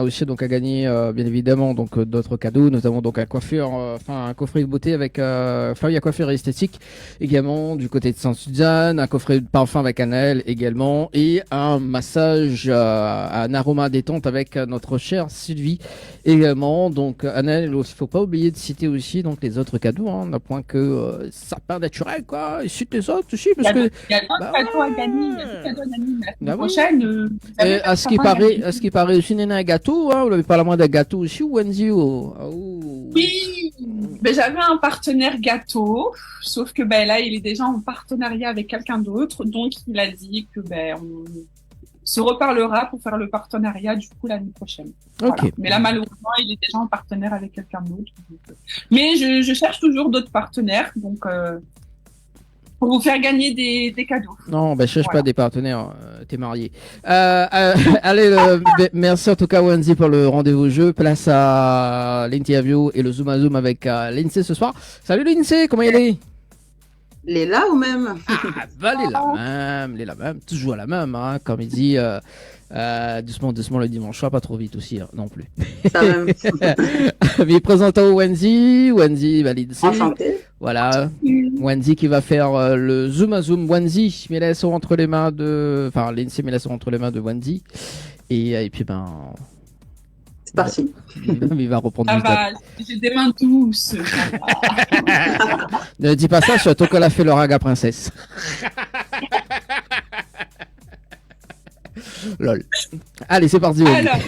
aussi donc a gagné bien évidemment donc d'autres cadeaux, notamment donc un coiffure, un coffret de beauté avec Flavia Coiffure et Esthétique également du côté de Sainte-Suzanne, un coffret de parfum avec Annelle également et un massage un aroma détente avec notre chère Sylvie également. Donc Annelle, il faut pas oublier de citer aussi donc les autres cadeaux, hein, d'un point que sapin naturel quoi, et cite les autres aussi parce que il y a d'autres cadeaux à gagner, il y a d'autres cadeaux à gagner la semaine prochaine. Et à ce qui paraît aussi, Néna, un gâteau, hein, vous n'avez pas la moindre d'un gâteau aussi, ou Wendy Oui, ben, j'avais un partenaire gâteau, sauf que ben, là, il est déjà en partenariat avec quelqu'un d'autre, donc il a dit que ben, on se reparlera pour faire le partenariat du coup l'année prochaine. Ok. Voilà. Mais là, malheureusement, il est déjà en partenaire avec quelqu'un d'autre. Mais je cherche toujours d'autres partenaires, donc pour vous faire gagner des cadeaux. Non, ben, cherche pas des partenaires, t'es marié. Allez, merci en tout cas Wendy pour le rendez-vous jeu. Place à l'interview et le zoom à zoom avec Lindsay ce soir. Salut Lindsay, comment il est? Les là ou même? Ah, bah, les la même, toujours la même, hein, comme il dit, doucement le dimanche soir, pas trop vite aussi, hein, non plus. Ça même. Mais présentons Wendy, valide. Enchanté. Voilà, Wendy qui va faire le zoom à zoom. Wendy met la SO entre les mains de, enfin Lindsay met la SO entre les mains de Wendy, et puis ben. C'est parti. Il va reprendre Ah juste bah, j'ai des mains douces. Ne dis pas ça, surtout qu'elle a fait le raga princesse. Lol. Allez, c'est parti. Wendy. Alors,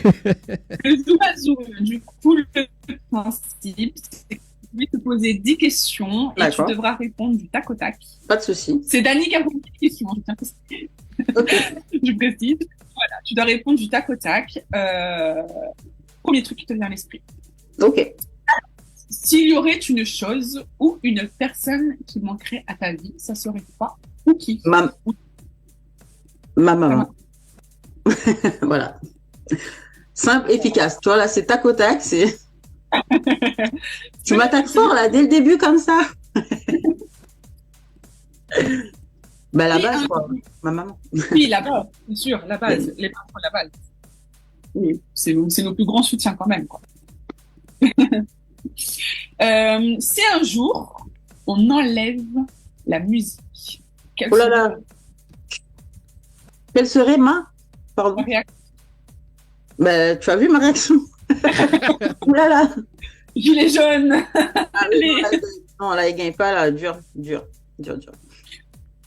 le zoom à zoom, du coup, le principe, c'est que je vais te poser 10 questions et tu devras répondre du tac au tac. Pas de souci. C'est Dani qui a posé les questions, je tiens à préciser. Ok. Je précise. Voilà, tu dois répondre du tac au tac. Premier truc qui te vient à l'esprit. Ok. S'il y aurait une chose ou une personne qui manquerait à ta vie, ça serait quoi ou qui? Ma maman. Voilà. Simple, efficace. Tu vois, là, c'est tac au tac. C'est... Tu m'attaques fort, là, dès le début, comme ça. Ben, la base, quoi. Ma maman. Oui, la base, bien sûr, la base. Les parents, la base. Oui, c'est nos plus grands soutiens quand même, quoi. Si un jour, on enlève la musique, oh là là. Quelle serait ma... Pardon. Ben, tu as vu ma réaction? Oh là là. Gilet jaune. Allez. Non, là, il gagne pas, là. Dur.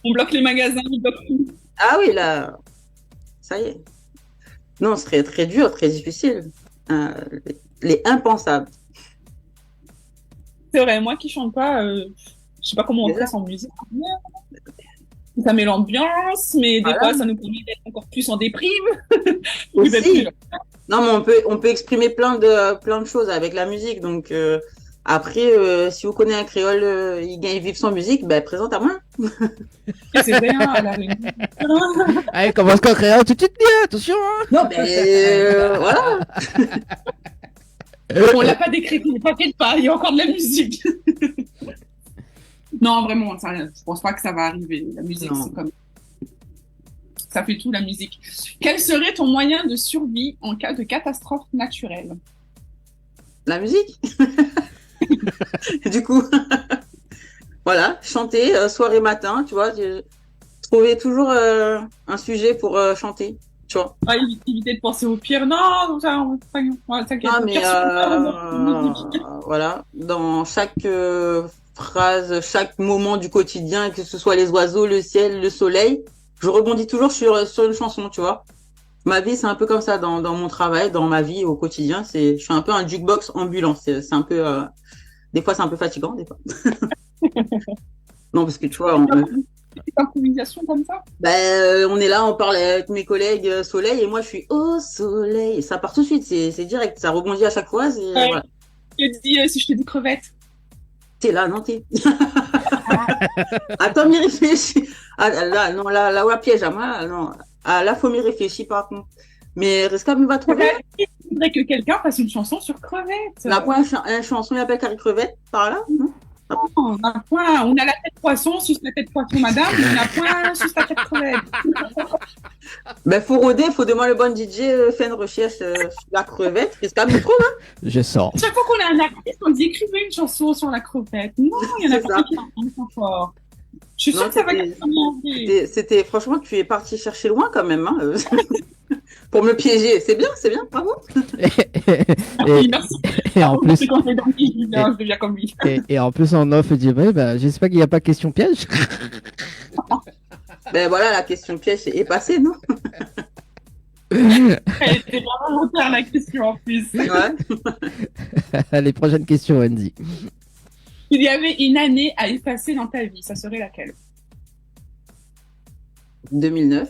On bloque les magasins, on bloque tout. Ah oui, là. Ça y est. Non, ce serait très dur, très difficile. Les impensables. C'est vrai, moi qui chante pas, je sais pas comment on fait sans musique. Ça met l'ambiance, mais des fois, ça nous permet d'être encore plus en déprime. Aussi. Non, mais on peut exprimer plein de choses avec la musique. Donc, après, si vous connaissez un créole, il gagne vivre sans musique, ben, présente à moi. C'est vrai, hein, à la réunion. Allez, commence qu'en créole tout de suite, bien, attention. Hein. Non, mais voilà. On l'a pas décrété, t'inquiète pas, il y a encore de la musique. Non, vraiment, ça, je pense pas que ça va arriver. La musique, c'est comme... Ça fait tout, la musique. Quel serait ton moyen de survie en cas de catastrophe naturelle? La musique. Du coup, voilà, chanter soir et matin, tu vois, trouver toujours un sujet pour chanter, tu vois. Ah, éviter de penser au pire. Non, ça, t'inquiète. Non, mais voilà, dans chaque phrase, chaque moment du quotidien, que ce soit les oiseaux, le ciel, le soleil, je rebondis toujours sur une chanson, tu vois. Ma vie, c'est un peu comme ça dans mon travail, dans ma vie au quotidien. Je suis un peu un jukebox ambulant. C'est un peu, des fois, c'est un peu fatigant, des fois. Non, parce que tu vois, Petite improvisation comme ça. on est là, on parle avec mes collègues soleil et moi, je suis au soleil. Et ça part tout de suite, c'est direct. Ça rebondit à chaque fois. Ouais. Voilà. Si je te dis crevette. T'es là, non, t'es. Attends, m'y réfléchis. Ah, là, non, là, ouais, piège à moi, non. Ah, là, faut m'y réfléchir, par contre. Mais Reska me va trouver. Il faudrait que quelqu'un fasse une chanson sur crevette. La point, une chanson, il appelle Carrie Crevette, par là, non? On a la tête poisson, suce la tête poisson, madame. On a point, suce la tête crevette. Faut rôder, faut demander le bon DJ, faire une recherche sur la crevette. Reska me trouve, hein? Je sors. Chaque fois qu'on a un artiste, on dit écrivez une chanson sur la crevette. Non, il y en a C'est pas ça. qui sont fort. Je suis sûre Non, que ça va être C'était, franchement, tu es parti chercher loin quand même, hein. Pour me piéger. C'est bien, bravo. Merci. Et en plus, Quand c'est dans le lit, je deviens comme lui. et en plus en off, il dit ouais, bah, j'espère qu'il n'y a pas question piège. Voilà, la question piège est passée, non? Elle était vraiment volontaire la question en plus. Ouais. Les prochaines questions, Andy. Il y avait une année à effacer dans ta vie, ça serait laquelle? 2009.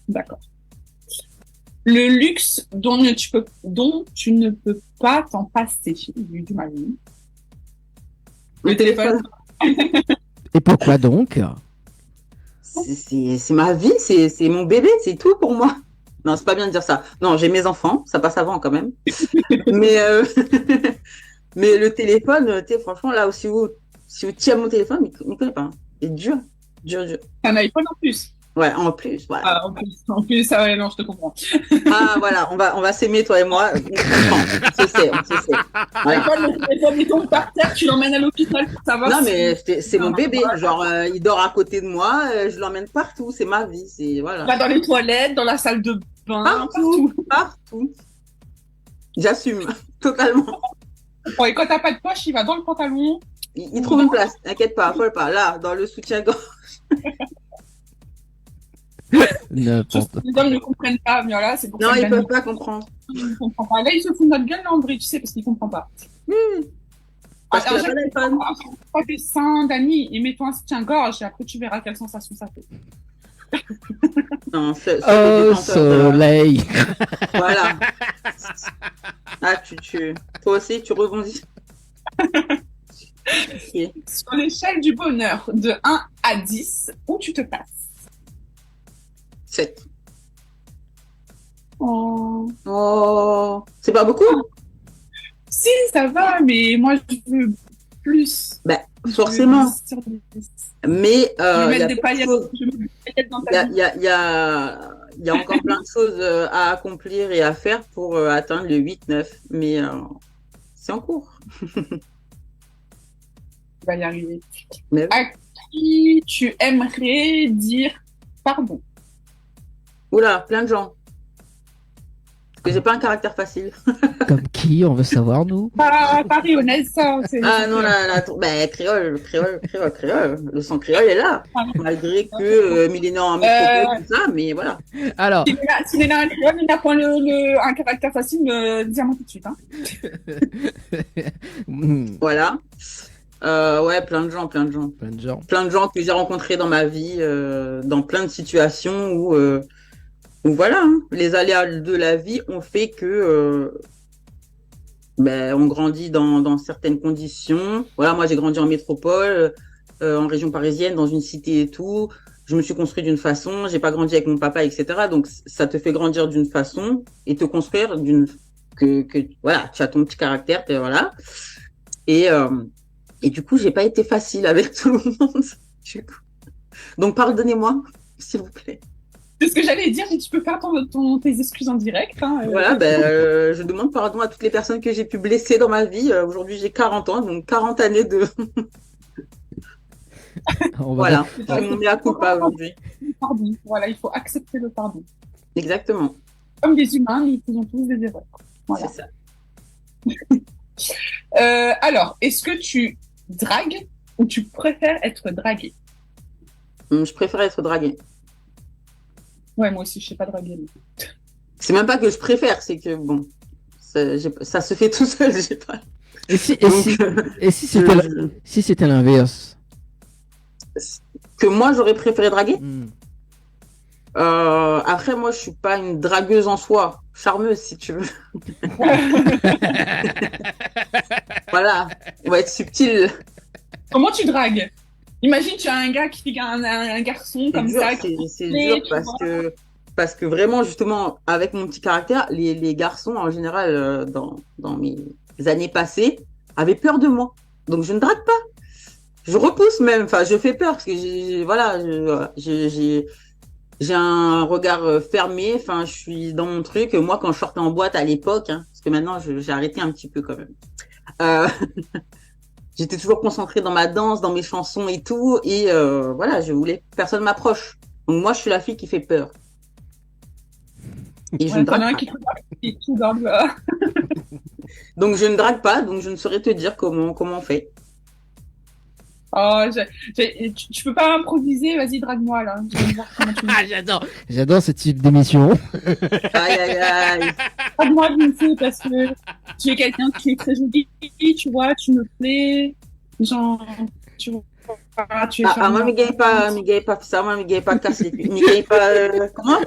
D'accord. Le luxe dont tu ne peux pas t'en passer. J'ai eu du mal. Le téléphone. Et pourquoi donc? C'est ma vie, c'est mon bébé, c'est tout pour moi. Non, c'est pas bien de dire ça. Non, j'ai mes enfants, ça passe avant quand même. mais, mais le téléphone, tu sais, franchement, là, si vous tirez mon téléphone, il ne connaît pas. C'est dur. Un iPhone en plus. Ouais, en plus, voilà. Ah, en plus, ça, ouais, non, je te comprends. Ah, voilà, on va s'aimer, toi et moi. On se sait. Voilà. Le téléphone, il tombe par terre, tu l'emmènes à l'hôpital, ça va. Non, mais c'est mon bébé. Genre, il dort à côté de moi, je l'emmène partout, c'est ma vie. Voilà. Là, dans les toilettes, dans la salle de bain, Partout. J'assume, totalement. Bon, et quand t'as pas de poche, il va dans le pantalon. Il trouve une place, t'inquiète pas, folle pas. Là, dans le soutien-gorge. Les hommes ne comprennent pas, mais voilà, c'est pour non, ça. Non, ils peuvent pas comprendre. Ils comprennent pas. Là, ils se foutent de notre gueule, là, André, tu sais, parce qu'ils comprennent pas. Parce qu'il a pas d'iPhone. Pas des seins d'Annie et mets-toi un soutien-gorge et après tu verras quelle sensation ça fait. Non, oh, soleil. Voilà. Ah, toi aussi, tu rebondis. Okay. Sur l'échelle du bonheur, de 1 à 10, où tu te passes? 7. Oh. C'est pas beaucoup? Si, ça va, mais moi, je veux plus. Forcément. Mais je vais mettre des paillettes dans ta vie. Il y a encore plein de choses à accomplir et à faire pour atteindre le 8-9. Mais c'est en cours. Tu vas y arriver. Mais... À qui tu aimerais dire pardon? Oula, plein de gens. Parce que j'ai pas un caractère facile. Comme qui, on veut savoir, nous? Pas rayonnaise, ça. Ah non, créole. Le son créole est là. Malgré que millénaire en métropole, tout ça, mais voilà. Alors. S'il est là un créole, il n'a pas un caractère facile, dis-moi tout de suite. Hein. Voilà. Ouais, plein de gens. Plein de gens que j'ai rencontrés dans ma vie, dans plein de situations où voilà, hein, les aléas de la vie ont fait que on grandit dans certaines conditions. Voilà, moi j'ai grandi en métropole, en région parisienne, dans une cité et tout. Je me suis construit d'une façon, j'ai pas grandi avec mon papa, etc. Donc ça te fait grandir d'une façon et te construire voilà, tu as ton petit caractère, voilà. Et du coup, j'ai pas été facile avec tout le monde. Donc pardonnez-moi, s'il vous plaît. C'est ce que j'allais dire, mais tu peux faire tes excuses en direct. Hein, voilà, je demande pardon à toutes les personnes que j'ai pu blesser dans ma vie. Aujourd'hui, j'ai 40 ans, donc 40 années de... Voilà, c'est mon mea culpa aujourd'hui. Pardon, voilà, il faut accepter le pardon. Exactement. Comme des humains, ils faisons tous des erreurs. Voilà. C'est ça. Alors, est-ce que tu dragues ou tu préfères être dragué? Je préfère être draguée. Ouais, moi aussi, je sais pas draguer. Mais- C'est même pas que je préfère, c'est que bon, ça se fait tout seul, j'ai pas. Et si, Donc, si c'était l'inverse? que moi j'aurais préféré draguer. Hmm. Après, moi je suis pas une dragueuse en soi, charmeuse si tu veux. Voilà, on va être subtil. Comment tu dragues? Imagine, tu as un gars qui un garçon comme dur, ça. c'est Mais, dur tu parce vois. que vraiment, justement, avec mon petit caractère, les garçons, en général, dans mes années passées, avaient peur de moi. Donc, je ne drague pas. Je repousse même. Enfin, je fais peur parce que voilà, j'ai un regard fermé. Enfin, je suis dans mon truc. Moi, quand je sortais en boîte à l'époque, hein, parce que maintenant, j'ai arrêté un petit peu quand même. Euh, J'étais toujours concentrée dans ma danse, dans mes chansons et tout. Et voilà, je voulais que personne m'approche. Donc moi, je suis la fille qui fait peur. Et je ne Ouais, t'en as drague un pas. qui te drague et tout dans le... Donc je ne drague pas, donc je ne saurais te dire comment on fait. Oh, tu peux pas improviser, vas-y, drague-moi, là. Je vais voir comment tu me Ah, j'adore ce type d'émission. Aïe, aïe, aïe. drague-moi, Vinci, parce que tu es quelqu'un qui est très joli, tu vois, tu me plais. Genre, tu vois, tu es Ah, moi, charmant. Miguel pas ça, moi, Miguel pas casse les couilles. Miguel pas, comment?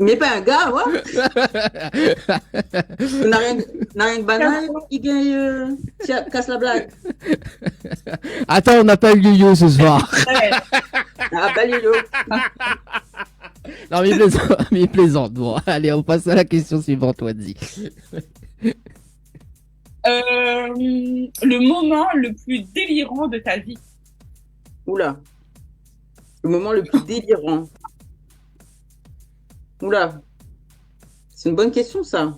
Mais pas un gars, ouais. N'a rien de banal, Miguel, tiens, casse la blague. Attends, on n'a pas eu Yo-Yo ce soir. Ouais. Ah, bah, Lilo. Non, mais il plaisante. Mais il plaisante. Bon, allez, on passe à la question suivante, Wadzi. Le moment le plus délirant de ta vie. Oula. Le moment le plus délirant. Oula. C'est une bonne question, ça.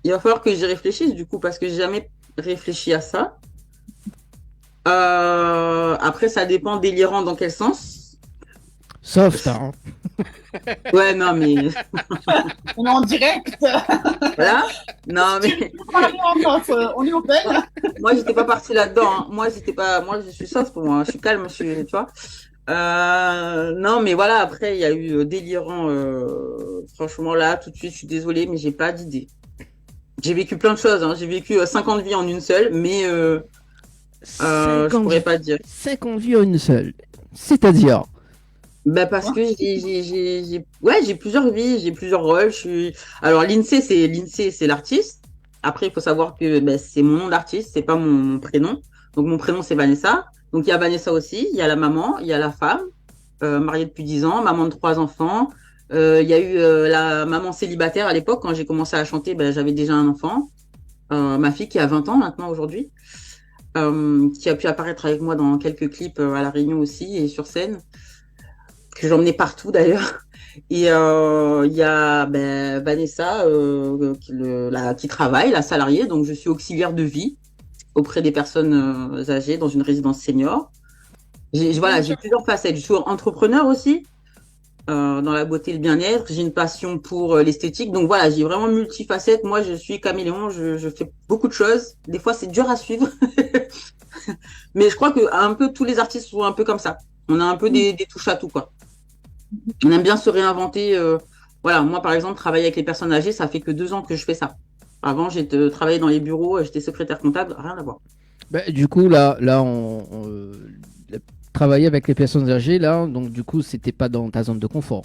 Il va falloir que j'y réfléchisse, du coup, parce que j'ai jamais réfléchi à ça. Après, ça dépend délirant dans quel sens. Soft, hein. Ouais, non, mais On est en direct. voilà. Non, mais On est open. moi, j'étais pas partie là-dedans, hein. Moi, je suis soft pour moi. Je suis calme, tu vois. Non, mais voilà, après, il y a eu délirant. Franchement, là, tout de suite, je suis désolée, mais j'ai pas d'idée. J'ai vécu plein de choses, hein. J'ai vécu 50 vies en une seule, mais je 50 pourrais pas dire. 50 vies en une seule. C'est-à-dire. Bah parce que j'ai plusieurs vies, j'ai plusieurs rôles. Alors l'INSEE c'est l'artiste. Après il faut savoir que bah, c'est mon nom d'artiste, c'est pas mon prénom. Donc mon prénom c'est Vanessa. Donc il y a Vanessa aussi, il y a la maman, il y a la femme mariée depuis 10 ans, maman de 3 enfants. Il y a eu la maman célibataire à l'époque quand j'ai commencé à chanter, bah, j'avais déjà un enfant. Ma fille qui a 20 ans maintenant aujourd'hui, qui a pu apparaître avec moi dans quelques clips à La Réunion aussi et sur scène, que j'emmenais partout d'ailleurs. Et il y a ben, Vanessa qui travaille, la salariée, donc je suis auxiliaire de vie auprès des personnes âgées dans une résidence senior. Voilà, j'ai plusieurs facettes. Je suis entrepreneur aussi dans la beauté et le bien-être. J'ai une passion pour l'esthétique. Donc voilà, j'ai vraiment multifacette. Moi, je suis caméléon, je fais beaucoup de choses. Des fois, c'est dur à suivre. Mais je crois que un peu tous les artistes sont un peu comme ça. On a un peu des touches à tout, quoi. On aime bien se réinventer. Voilà, moi, par exemple, travailler avec les personnes âgées, ça fait que 2 ans que je fais ça. Avant, j'ai travaillé dans les bureaux, j'étais secrétaire comptable, rien à voir. Bah, du coup, là travailler avec les personnes âgées, là, donc du coup, c'était pas dans ta zone de confort.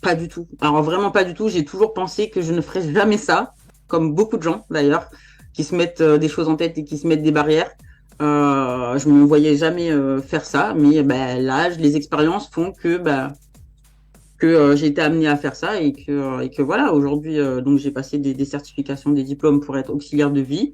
Pas du tout. Alors, vraiment pas du tout. J'ai toujours pensé que je ne ferais jamais ça, comme beaucoup de gens, d'ailleurs, qui se mettent des choses en tête et qui se mettent des barrières. Je ne me voyais jamais faire ça, mais bah, l'âge, les expériences font que j'ai été amenée à faire ça et que voilà, aujourd'hui, donc j'ai passé des certifications, des diplômes pour être auxiliaire de vie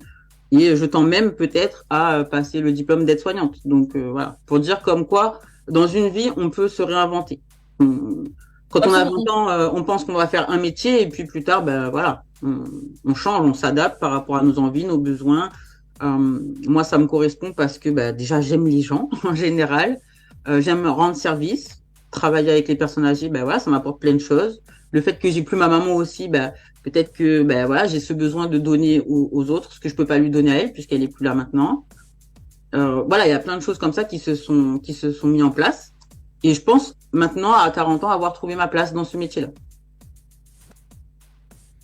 et je tends même peut-être à passer le diplôme d'aide-soignante. Donc voilà, pour dire comme quoi, dans une vie, on peut se réinventer. Quand on a 20 ans, on pense qu'on va faire un métier et puis plus tard, ben voilà, on change, on s'adapte par rapport à nos envies, nos besoins. Moi, ça me correspond parce que bah, déjà, j'aime les gens en général. J'aime rendre service, travailler avec les personnes âgées, bah, voilà, ça m'apporte plein de choses. Le fait que j'ai plus ma maman aussi, bah, peut-être que bah, voilà, j'ai ce besoin de donner aux autres ce que je peux pas lui donner à elle puisqu'elle est plus là maintenant. Voilà, il y a plein de choses comme ça qui se sont mis en place. Et je pense maintenant, à 40 ans, avoir trouvé ma place dans ce métier-là. De toute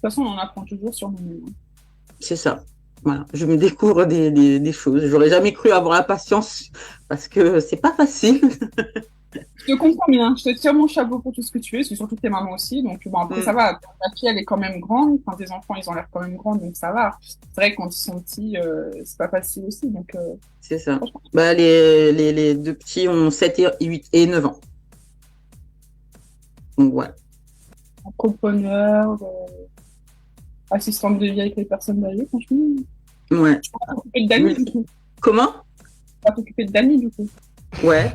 façon, on en apprend toujours sur nous-mêmes. C'est ça. Voilà, je me découvre des choses. J'aurais jamais cru avoir la patience parce que c'est pas facile. Je te comprends bien. Je te tire mon chapeau pour tout ce que tu fais. C'est surtout que t'es maman aussi. Donc, bon, après, ça va. Ta fille, elle est quand même grande. Enfin, tes enfants, ils ont l'air quand même grands. Donc, ça va. C'est vrai que quand ils sont petits, c'est pas facile aussi. Donc, c'est ça. Bah, les deux petits ont 7 et 8 et 9 ans. Donc, voilà. Entrepreneur, assistante de vie avec les personnes âgées, franchement. Ouais. Tu vas t'occuper de Dani, du coup. Comment? Tu vas t'occuper de Dani, du coup. Ouais.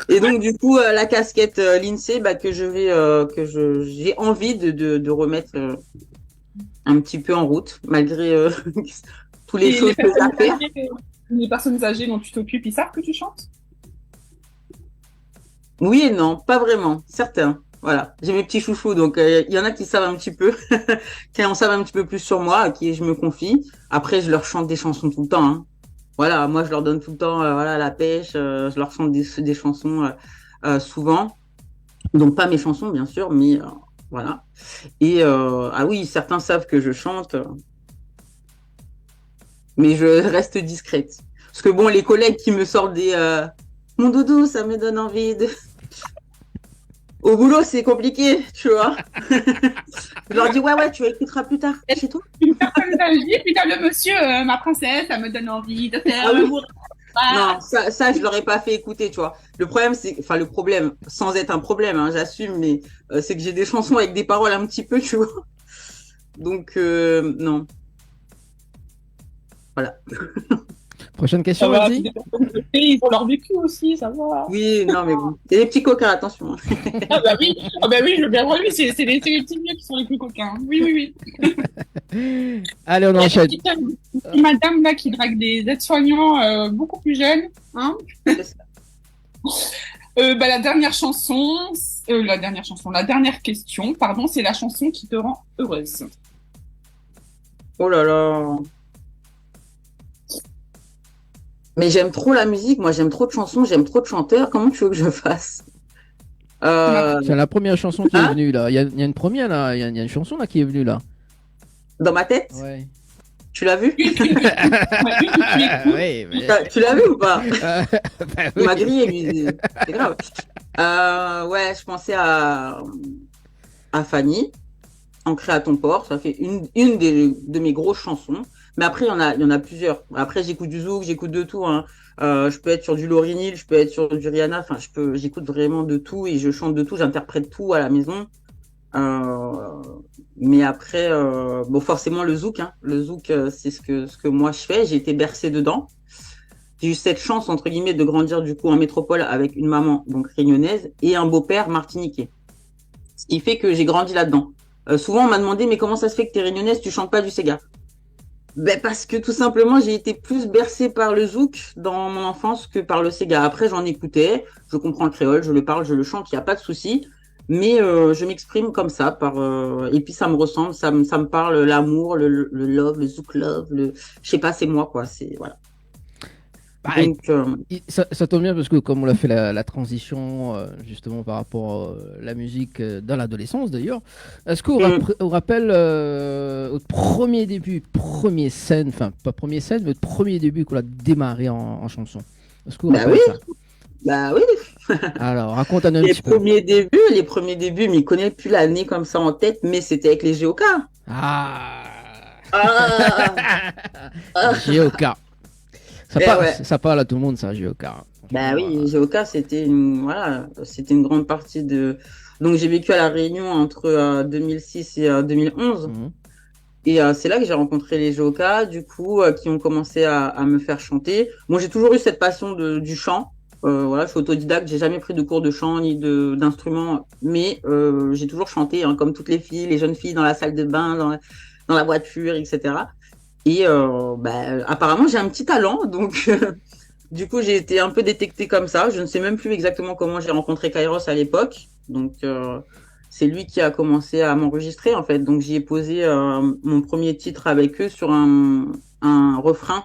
Et donc, du coup, la casquette l'INSEE, bah, j'ai envie de remettre un petit peu en route, malgré tous les choses que j'ai à faire. Les personnes âgées dont tu t'occupes, ils savent que tu chantes? Oui et non, pas vraiment. Certains. Voilà. J'ai mes petits chouchous, donc il y en a qui savent un petit peu, qui en savent un petit peu plus sur moi, à qui je me confie. Après, je leur chante des chansons tout le temps, hein. Voilà, moi je leur donne tout le temps voilà, la pêche, je leur chante des chansons souvent. Donc pas mes chansons bien sûr, mais voilà. Et ah oui, certains savent que je chante, mais je reste discrète. Parce que bon, les collègues qui me sortent des mon doudou, ça me donne envie de... Au boulot, c'est compliqué, tu vois. Je leur dis, ouais, tu écouteras plus tard chez toi. Une personne âgée, puis t'as le monsieur, ma princesse, ça me donne envie de faire l'amour. Non, ça, je leur ai pas fait écouter, tu vois. Le problème, sans être un problème, hein, j'assume, mais c'est que j'ai des chansons avec des paroles un petit peu, tu vois. Donc, non. Voilà. Prochaine question, vas-y. Ils ont leur vécu aussi, ça va. Oui, non, mais bon. C'est des petits coquins, attention. Ah bah oui, je veux bien voir lui, c'est les petits vieux qui sont les plus coquins. Oui. Allez, on enchaîne. Une madame là qui drague des aides-soignants beaucoup plus jeunes. Hein. La dernière question, pardon, c'est la chanson qui te rend heureuse. Oh là là. Mais j'aime trop la musique, moi j'aime trop de chansons, j'aime trop de chanteurs. Comment tu veux que je fasse? C'est la première chanson qui est venue là. Il y a une première là, il y a une chanson là qui est venue là. Dans ma tête? Ouais. Tu l'as vu? Oui, mais... Tu l'as vu ou pas? Bah, Il m'a grillé, lui. C'est grave. Ouais, je pensais à Fanny, Ancrée à ton port. Ça fait une de mes grosses chansons. Mais après, il y en a plusieurs. Après, j'écoute du zouk, j'écoute de tout, hein. Je peux être sur du Lauryn Hill, je peux être sur du Rihanna. Enfin, j'écoute vraiment de tout et je chante de tout. J'interprète tout à la maison. Mais après, bon, forcément le zouk, hein. Le zouk, c'est ce que moi je fais. J'ai été bercée dedans. J'ai eu cette chance entre guillemets de grandir du coup en métropole avec une maman donc réunionnaise et un beau-père martiniquais. Ce qui fait que j'ai grandi là-dedans. Souvent on m'a demandé mais comment ça se fait que t'es réunionnaise, tu chantes pas du Sega? Ben parce que tout simplement j'ai été plus bercée par le zouk dans mon enfance que par le Sega. Après j'en écoutais, je comprends le créole, je le parle, je le chante, il y a pas de souci. Mais je m'exprime comme ça et puis ça me ressemble, ça me parle l'amour, le love, le zouk love, je sais pas, c'est moi quoi, c'est voilà. Bah, Donc, ça tombe bien parce que comme on a fait la transition justement par rapport à la musique dans l'adolescence d'ailleurs, est-ce qu'on rappelle au premier début, première scène, enfin pas première scène, mais le premier début qu'on a démarré en chanson? Est-ce qu'on rappelle ça? Bah oui. Alors raconte-nous un petit peu. Les premiers débuts, mais je connais plus l'année comme ça en tête, mais c'était avec les GOK. GOK. Ça parle à tout le monde, ça, GOK. Bah oui, GOK, c'était une grande partie de. Donc j'ai vécu à La Réunion entre 2006 et 2011. Et c'est là que j'ai rencontré les GOK, du coup, qui ont commencé à me faire chanter. Moi, j'ai toujours eu cette passion du chant. Voilà, je suis autodidacte, j'ai jamais pris de cours de chant ni d'instrument, mais j'ai toujours chanté, hein, comme toutes les filles, les jeunes filles dans la salle de bain, dans la voiture, etc. Et apparemment, j'ai un petit talent, donc du coup, j'ai été un peu détectée comme ça. Je ne sais même plus exactement comment j'ai rencontré Kairos à l'époque. Donc, c'est lui qui a commencé à m'enregistrer, en fait. Donc, j'y ai posé mon premier titre avec eux sur un refrain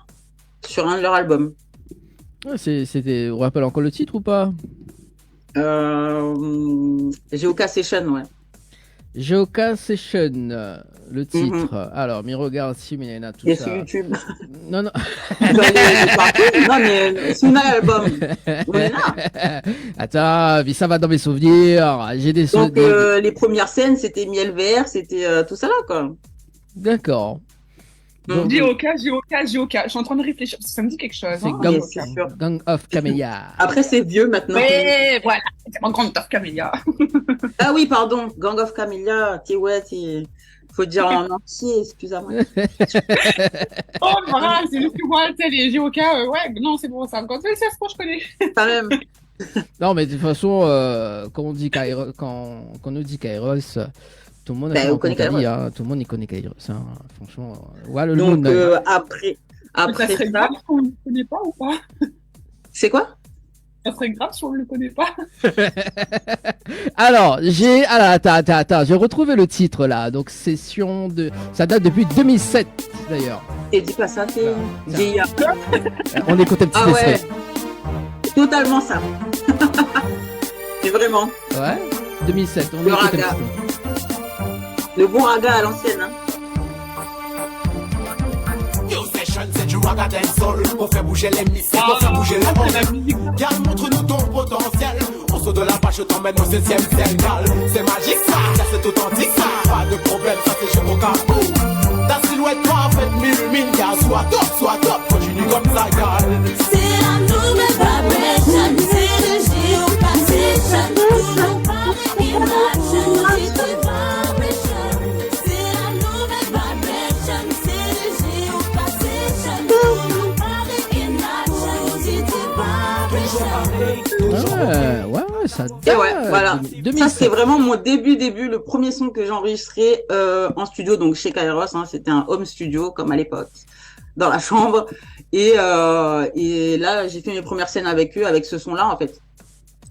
sur un de leurs albums. Ouais, c'était, on rappelle encore le titre ou pas? Geoca Session, ouais. Geoca Session, le titre. Alors, mi regarde si Milena, tout Et ça. sur YouTube. Non, non. Non, mais c'est un album. On est là. Attends, mais ça va dans mes souvenirs. J'ai des Donc, souvenirs. les premières scènes, c'était Miel Vert, c'était tout ça là, quoi. D'accord. Donc, J.O.K. Je suis en train de réfléchir, parce que ça me dit quelque chose. c'est Hein, Gang, oui, c'est sûr. Gang of Camellia. Après, c'est vieux maintenant. Ouais, voilà, c'est mon grand Torf Camélia. Ah oui, pardon, Gang of Camellia, faut dire en entier, excuse-moi. Oh, voilà, c'est juste que moi, tu sais, les J.O.K., ouais, non, c'est bon, ça. Quand tu sais, c'est ce que je connais. Quand même. Non, mais de toute façon, quand on dit Kairos, quand on nous dit Kairos, tout le monde Ben, a on connaît dit, Kairos. hein, tout le monde y connaît Kairos. Hein. Franchement, ouais, le Donc, monde. après Ça serait ça, grave si on ne le connaît pas ou pas? c'est quoi? Ça serait grave si on ne le connaît pas. Alors, attends, j'ai retrouvé le titre là. Donc, session de. Ça date depuis 2007 d'ailleurs. Et dis pas ça, c'est Non, Dia. On écoute un petit Ah ouais, extrait. totalement ça. C'est vraiment Ouais, 2007. On Le écoute un raga. petit extrait. le bon raga à l'ancienne. Hein. New Session, c'est du raga dancehall. On fait bouger les missiles, on fait bouger les C'est la bombes. musique. Gal, montre-nous ton potentiel. On saute de la page, je t'emmène au 16e ciel. Gal, c'est magique ça, ça c'est authentique ça. Pas de problème, ça c'est chez Coca. Ta silhouette parfaite m'illumine, gal. Sois top, continue comme ça, gal. C'est la nouvelle vibration, c'est le Geoca Session. Toujours pas inaction, c'est le vibration. C'est la nouvelle vibration, c'est le Geoca Session. Toujours pas inaction, c'est le vibration. Ouais, ça date. Et ouais, voilà. 2007. Ça, c'est vraiment mon début, le premier son que j'ai enregistré en studio, donc chez Kairos. Hein, c'était un home studio, comme à l'époque, dans la chambre. Et là, j'ai fait mes premières scènes avec eux, avec ce son-là, en fait.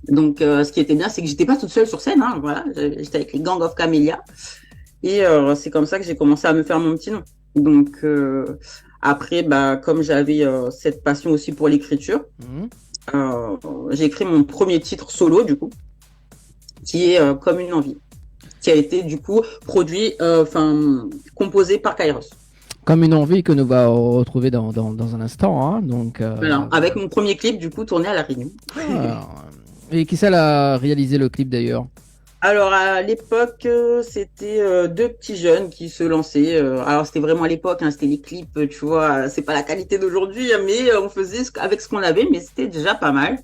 Donc, ce qui était bien, c'est que j'étais pas toute seule sur scène. Hein, voilà, j'étais avec les Gang of Camellia. Et c'est comme ça que j'ai commencé à me faire mon petit nom. Donc, après, bah, comme j'avais cette passion aussi pour l'écriture, Mhm. j'ai écrit mon premier titre solo, du coup, qui est Comme une envie, qui a été, du coup, composé par Kairos. Comme une envie que nous va retrouver dans un instant. Hein, donc, Voilà, avec mon premier clip, du coup, tourné à La Réunion. Et qui ça l'a réalisé le clip d'ailleurs? Alors, à l'époque, c'était deux petits jeunes qui se lançaient. Alors, c'était vraiment à l'époque, hein, c'était les clips, tu vois, c'est pas la qualité d'aujourd'hui, hein, mais on faisait avec ce qu'on avait, mais c'était déjà pas mal.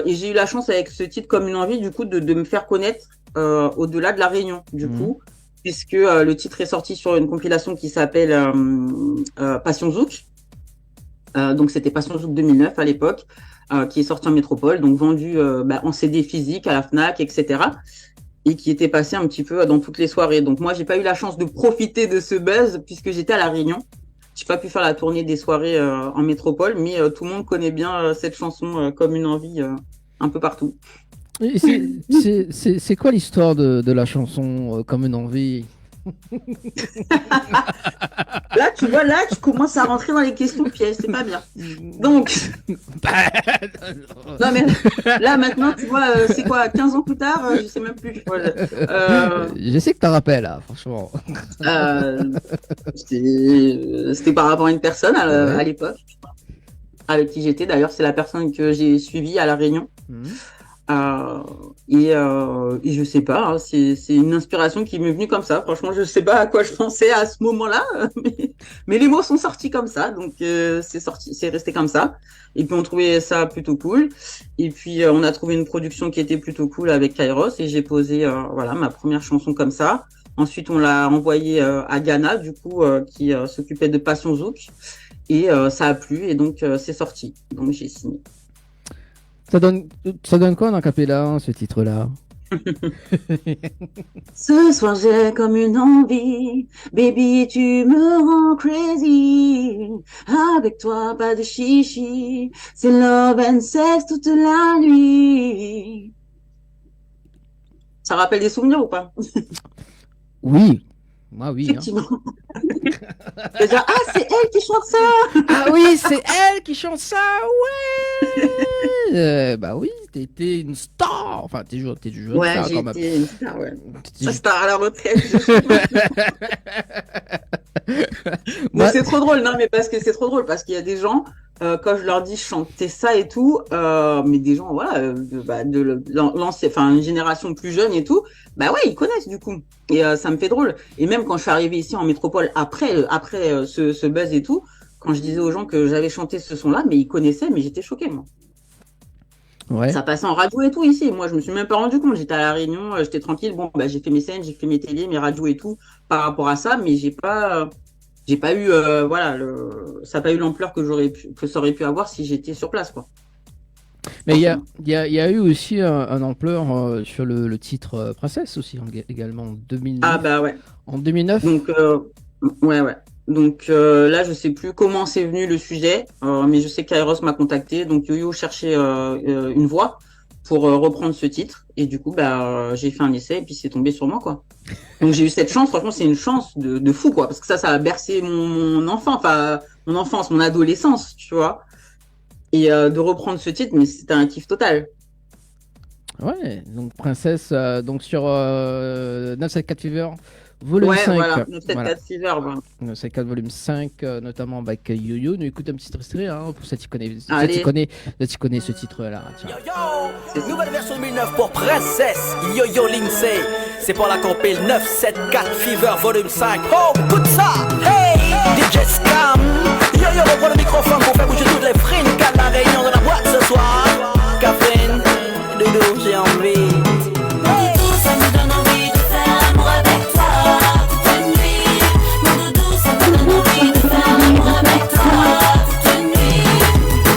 Et j'ai eu la chance avec ce titre Comme une envie, du coup, de me faire connaître au-delà de La Réunion, du coup, puisque le titre est sorti sur une compilation qui s'appelle Passion Zouk. Donc, c'était Passion Zouk 2009 à l'époque. Qui est sorti en métropole, donc vendu en CD physique à la Fnac, etc. Et qui était passé un petit peu dans toutes les soirées. Donc moi, j'ai pas eu la chance de profiter de ce buzz puisque j'étais à La Réunion. J'ai pas pu faire la tournée des soirées en métropole, mais tout le monde connaît bien cette chanson Comme une envie un peu partout. Et c'est quoi l'histoire de la chanson Comme une envie? Là, tu vois, là, tu commences à rentrer dans les questions pièges, c'est pas bien. Donc, non mais là maintenant, tu vois, c'est quoi, 15 ans plus tard, je sais même plus. Voilà. Je sais que t'en rappelles, là, franchement. C'était par rapport à une personne à l'époque, avec qui j'étais. D'ailleurs, c'est la personne que j'ai suivie à La Réunion. Et je sais pas, hein, c'est une inspiration qui m'est venue comme ça. Franchement, je sais pas à quoi je pensais à ce moment-là, mais les mots sont sortis comme ça, donc c'est resté comme ça. Et puis on trouvait ça plutôt cool. Et puis on a trouvé une production qui était plutôt cool avec Kairos et j'ai posé voilà ma première chanson comme ça. Ensuite, on l'a envoyée à Ghana, du coup, qui s'occupait de Passion Zouk, et ça a plu et donc c'est sorti. Donc j'ai signé. Ça donne quoi en acapella, ce titre-là? Ce soir j'ai comme une envie, baby tu me rends crazy. Avec toi pas de chichi, c'est love and sex toute la nuit. Ça rappelle des souvenirs ou pas? Oui, Moi, oui. Hein. Effectivement. Déjà, ah, c'est elle qui chante ça. Ah oui, c'est elle qui chante ça, ouais. Bah oui, t'étais une star. Enfin, t'es toujours une Ouais, star j'ai quand même. été une star, ouais. T'étais Une juste- star à la retraite. Mais Moi- c'est trop drôle, non, mais parce que c'est trop drôle, parce qu'il y a des gens, quand je leur dis chanter ça et tout, mais des gens, voilà, enfin, une génération plus jeune et tout, bah ouais, ils connaissent du coup. Et ça me fait drôle. Et même quand je suis arrivée ici en métropole, après ce buzz et tout, quand je disais aux gens que j'avais chanté ce son-là, mais ils connaissaient, mais j'étais choquée, moi. Ouais. Ça passait en radio et tout ici. Moi, je me suis même pas rendu compte. J'étais à la Réunion, j'étais tranquille. Bon, bah, j'ai fait mes scènes, j'ai fait mes télés, mes radios et tout par rapport à ça, mais j'ai pas eu, voilà, ça n'a pas eu l'ampleur que ça aurait pu avoir si j'étais sur place, quoi. Mais il y a eu aussi un ampleur sur le titre Princesse aussi également en 2009. Ah bah ouais. En 2009. Donc ouais. Donc là, je sais plus comment c'est venu le sujet, mais je sais qu'Aeros m'a contacté. Donc Yo-Yo cherchait une voix pour reprendre ce titre, et du coup, bah j'ai fait un essai et puis c'est tombé sur moi, quoi. Donc j'ai eu cette chance. Franchement, c'est une chance de fou, quoi, parce que ça a bercé mon enfance, mon adolescence, tu vois. Et de reprendre ce titre, mais c'était un kiff total. Ouais, donc Princesse, donc sur 974 Fever, volume Ouais, 5. voilà, 974 Fever, voilà. 974 volume 5, notamment avec Yo-Yo. Nous écoute un petit extrait hein, pour ceux qui connaissent ce titre-là. Tiens. Yo-Yo, nouvelle version 2009 pour Princesse, Yo-Yo Lindsay. C'est pour la compile 974 Fever volume 5. Oh, écoute ça! Hey, DJ Scam! Yo-Yo reprend le microphone pour faire bouger toutes les frines. Calme la réunion de la boîte ce soir. Catherine, Doudou, j'ai envie. Doudou, ça me donne envie de faire l'amour avec toi toute une nuit. Mon doudou, ça me donne envie de faire l'amour avec toi toute une nuit.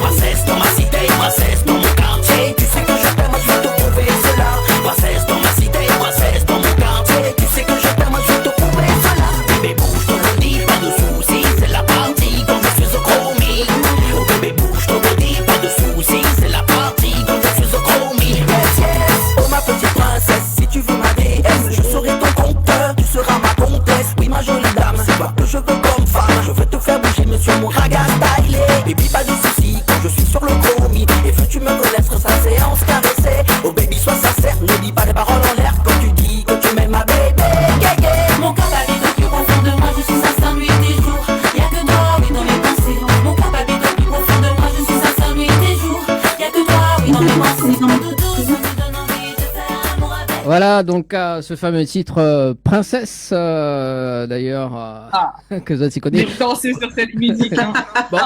Princesse dans ma cité, princesse dans mon quartier. Tu sais que je t'aime, moi je veux te prouver cela. Princesse dans ma cité, princesse dans mon quartier. Tu sais que je t'aime, moi je veux te prouver cela. Bébé bouge ton body, pas de soucis, c'est la partie quand je suis au chromie. Oh bébé bouge ton body, pas de soucis, c'est la partie quand je suis au chromie. Yes, yes. Oh ma petite princesse, si tu veux ma déesse, je serai ton compteur, tu seras ma comtesse. Oui ma jolie dame, c'est toi que je veux comme femme. Je veux te faire bouger monsieur mon raga stylé. Baby pas de soucis, quand je suis sur le chromie. Et veux-tu me connaître, sa séance caressée. Oh baby sois sincère, ne dis pas des paroles en l'air quand tu dis que tu m'aimes ma bébé. Yeah, yeah. Mon cœur palpite au plus profond de moi, je suis sincère nuit et jour. Y'a que toi, oui, dans mes pensées. Mon cœur palpite au plus profond de moi, je suis sincère nuit et jour. Y'a que toi, oui, dans mes pensées. Mon doudou, ça me donne envie de faire l'amour avec. Voilà donc ce fameux titre Princesse, d'ailleurs, que vous aussi connaissez. J'ai dansé sur cette musique. Hein. Bon,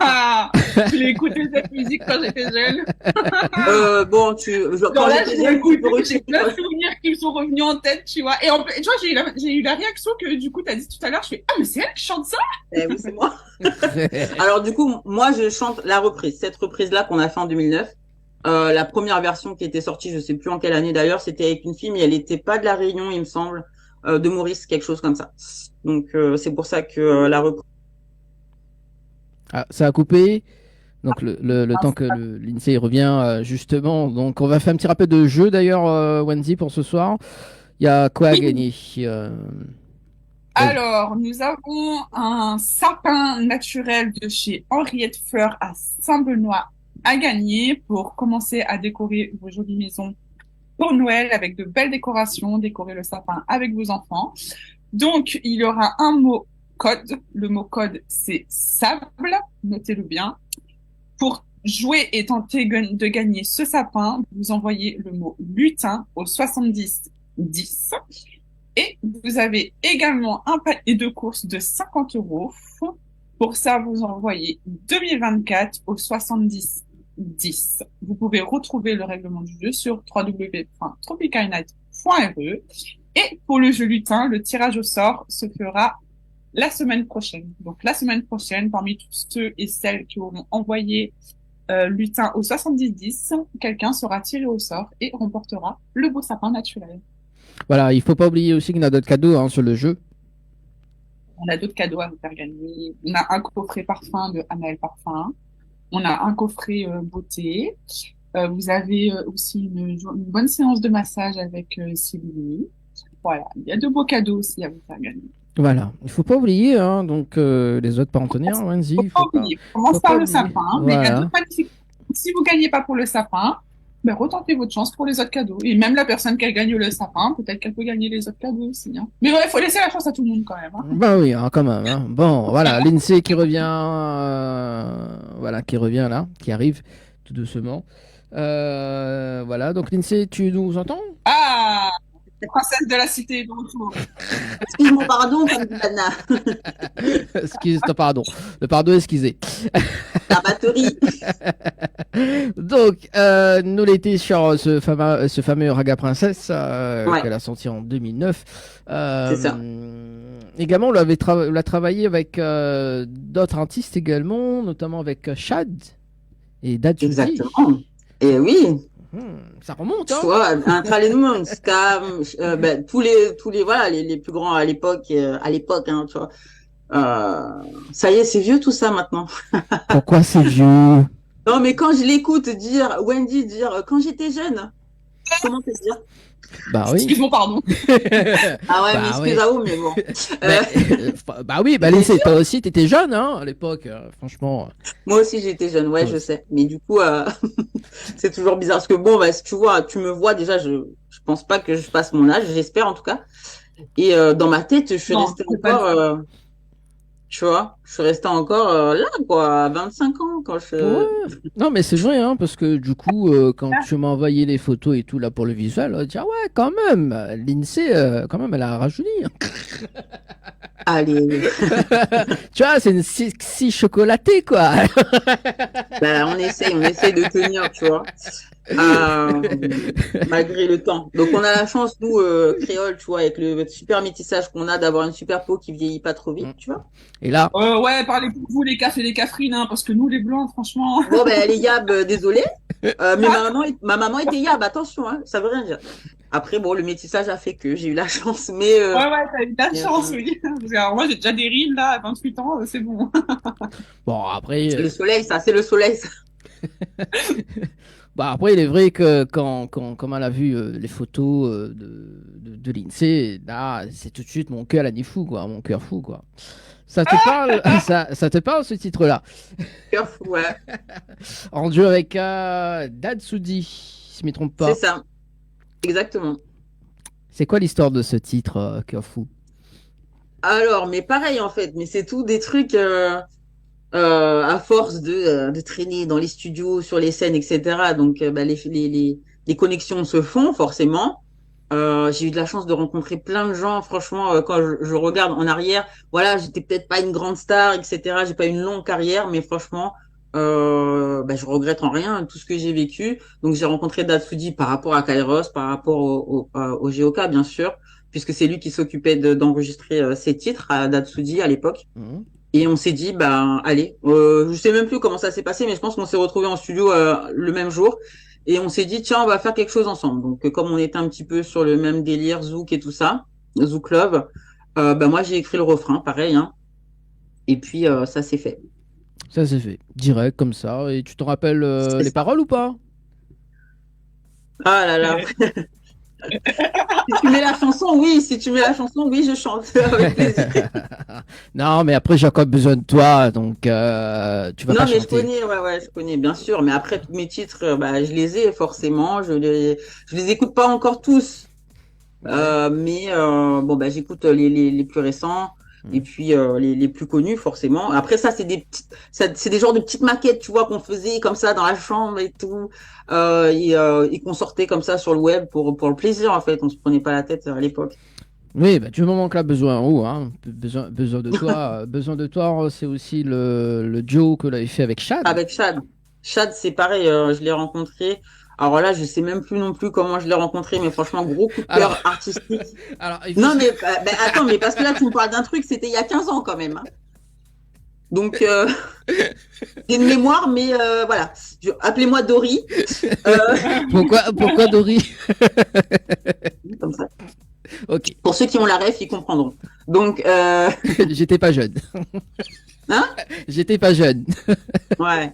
Ah, je l'ai écouté cette musique quand j'étais jeune. Bon, Genre quand là, j'étais j'ai jeune, écouté, j'ai plein de souvenirs qui me sont revenus en tête, tu vois. Et tu vois, j'ai eu la réaction que du coup, t'as dit tout à l'heure. Je fais, ah, mais c'est elle qui chante ça? Eh oui, c'est moi. Alors du coup, moi, je chante la reprise. Cette reprise-là qu'on a fait en 2009. La première version qui était sortie, je sais plus en quelle année d'ailleurs, c'était avec une fille, mais elle était pas de la Réunion, il me semble, de Maurice, quelque chose comme ça. Donc c'est pour ça que la reprise. Ah, ça a coupé. Donc le temps que l'INSEE revient justement. Donc on va faire un petit rappel de jeu d'ailleurs, Wendy, pour ce soir. Il y a quoi à gagner Alors, nous avons un sapin naturel de chez Henriette Fleur à Saint-Benoît à gagner pour commencer à décorer vos jolies maisons pour Noël avec de belles décorations, décorer le sapin avec vos enfants. Donc, il y aura un mot code. Le mot code, c'est sable. Notez-le bien. Pour jouer et tenter de gagner ce sapin, vous envoyez le mot lutin au 70 10. Et vous avez également un panier de courses de 50 €. Pour ça, vous envoyez 2024 au 70 10. Vous pouvez retrouver le règlement du jeu sur www.tropicalnight.re. Et pour le jeu lutin, le tirage au sort se fera la semaine prochaine. Donc la semaine prochaine, parmi tous ceux et celles qui auront envoyé lutin au 70 10, quelqu'un sera tiré au sort et remportera le beau sapin naturel. Voilà, il faut pas oublier aussi qu'il y a d'autres cadeaux hein, sur le jeu. On a d'autres cadeaux à vous faire gagner. On a un coffret parfum de Anaël Parfum. On a un coffret beauté. Vous avez aussi une bonne séance de massage avec Sylvie. Voilà, il y a de beaux cadeaux aussi à vous faire gagner. Voilà, il faut pas oublier, hein, donc les autres partenaires, Wendy, Faut il pas faut pas. oublier. On commence faut par pas le oublier. sapin, Voilà. les cadeaux magnifiques. Si vous gagnez pas pour le sapin, ben retentez votre chance pour les autres cadeaux. Et même la personne qui gagne le sapin, peut-être qu'elle peut gagner les autres cadeaux aussi. Hein. Mais ouais, il faut laisser la chance à tout le monde quand même. Hein. Bah oui, hein, quand même. Hein. Bon, voilà, l'INSEE qui revient, voilà, qui revient là, qui arrive tout doucement. Voilà, donc l'INSEE, tu nous entends? Ah, princesse de la cité, de retour. Excuse-moi, pardon, Anna. Excuse-toi, pardon. Le pardon excusé. La batterie. Donc, nous l'été sur ce fameux Raga Princesse Ouais. qu'elle a sorti en 2009. C'est ça. Également, on l'a travaillé avec d'autres artistes également, notamment avec Chad et Datsuki. Exactement. Et oui, Ça remonte, tu hein? vois, Intralémon, Scam, tous les, voilà, les plus grands à l'époque, hein, tu vois. Ça y est, c'est vieux tout ça maintenant. Pourquoi c'est vieux? Non, mais quand je l'écoute Wendy dire, quand j'étais jeune, comment te dire? Bah oui. Excuse-moi, pardon. Ah ouais, Bah mais oui. excuse-moi, mais bon. Bah oui, bah l'INSEE, toi aussi, t'étais jeune, hein, à l'époque, franchement. Moi aussi, j'étais jeune, ouais, je sais. Mais du coup, c'est toujours bizarre parce que bon, bah, si tu vois, tu me vois déjà, je pense pas que je passe mon âge, j'espère en tout cas. Et dans ma tête, je suis Non, restée c'est pas encore, tu vois, je suis restée encore là, quoi, à 25 ans quand je. Ouais. Non, mais c'est vrai, hein, parce que du coup, quand tu m'as envoyé les photos et tout là pour le visuel, on dit, ah ouais, quand même, l'INSEE, quand même, elle a rajeuni. Hein. Allez, Tu vois, c'est une sexy chocolatée, quoi. bah, on essaye de tenir, tu vois, malgré le temps. Donc on a la chance, nous, créoles, tu vois, avec le super métissage qu'on a, d'avoir une super peau qui vieillit pas trop vite, tu vois. Et là, Ouais, parlez pour vous, les cafs et les cafrines, hein, parce que nous, les blancs, franchement. Bon, ben, les Yab, désolé. Mais ma maman était Yab, attention, hein, ça veut rien dire. Après, bon, le métissage a fait que j'ai eu la chance, mais Ouais, t'as eu de la Bien chance, sûr. oui. Parce que, alors, moi, j'ai déjà des rides, là, à 28 ans, c'est bon. bon, après, le soleil, ça, c'est le soleil. Ça. bah, après, il est vrai que quand elle a vu les photos de l'INSEE, là, c'est tout de suite mon cœur a dit fou, quoi, mon cœur fou, quoi. Ça te parle, ça te parle, ce titre-là? Cœur fou, ouais. En duo avec Datsudi, si je ne me trompe pas. C'est ça. Exactement. C'est quoi l'histoire de ce titre, Cœur fou? Alors, mais pareil, en fait, mais c'est tout des trucs, à force de traîner dans les studios, sur les scènes, etc. Donc, bah, les connexions se font, forcément. J'ai eu de la chance de rencontrer plein de gens. Franchement, quand je regarde en arrière, voilà, j'étais peut-être pas une grande star, etc. J'ai pas une longue carrière, mais franchement, bah, je regrette en rien tout ce que j'ai vécu. Donc, j'ai rencontré Datsudi par rapport à Kairos, par rapport au GOK, bien sûr, puisque c'est lui qui s'occupait d'enregistrer ses titres à Datsudi à l'époque. Mhm. Et on s'est dit, bah, allez, je sais même plus comment ça s'est passé, mais je pense qu'on s'est retrouvés en studio le même jour. Et on s'est dit, tiens, on va faire quelque chose ensemble. Donc, comme on était un petit peu sur le même délire, Zouk et tout ça, Zouk Love, bah, moi, j'ai écrit le refrain, pareil, hein. Et puis, ça s'est fait. Ça c'est fait, direct comme ça. Et tu te rappelles C'est les ça. paroles ou pas? Ah là là. Si tu mets la chanson, oui. Si tu mets la chanson, oui, je chante avec plaisir. Non, mais après j'ai encore besoin de toi, donc tu vas Non, pas mais je chanter. connais, ouais, je connais, bien sûr. Mais après, tous mes titres, bah, je les ai forcément. Je les écoute pas encore tous. Mais bon, bah, j'écoute les plus récents et puis les plus connus forcément. Après ça, c'est des genres de petites maquettes, tu vois, qu'on faisait comme ça dans la chambre et tout, et qu'on sortait comme ça sur le web pour le plaisir en fait. On se prenait pas la tête à l'époque. Oui, bah, du moment que là besoin, hein, besoin de toi, besoin de toi, c'est aussi le duo que l'avait fait avec Chad. Avec Chad, c'est pareil. Je l'ai rencontré. Alors là, je sais même plus non plus comment je l'ai rencontré, mais franchement, gros coup de cœur artistique. Alors, il faut- Non, mais attends, mais parce que là, tu me parles d'un truc, c'était il y a 15 ans quand même. Hein. Donc, j'ai une mémoire, mais voilà. Appelez-moi Dory. pourquoi Dory? Comme ça. Ok, Pour ceux qui ont la ref, ils comprendront. Donc, j'étais pas jeune. Hein? J'étais pas jeune. ouais.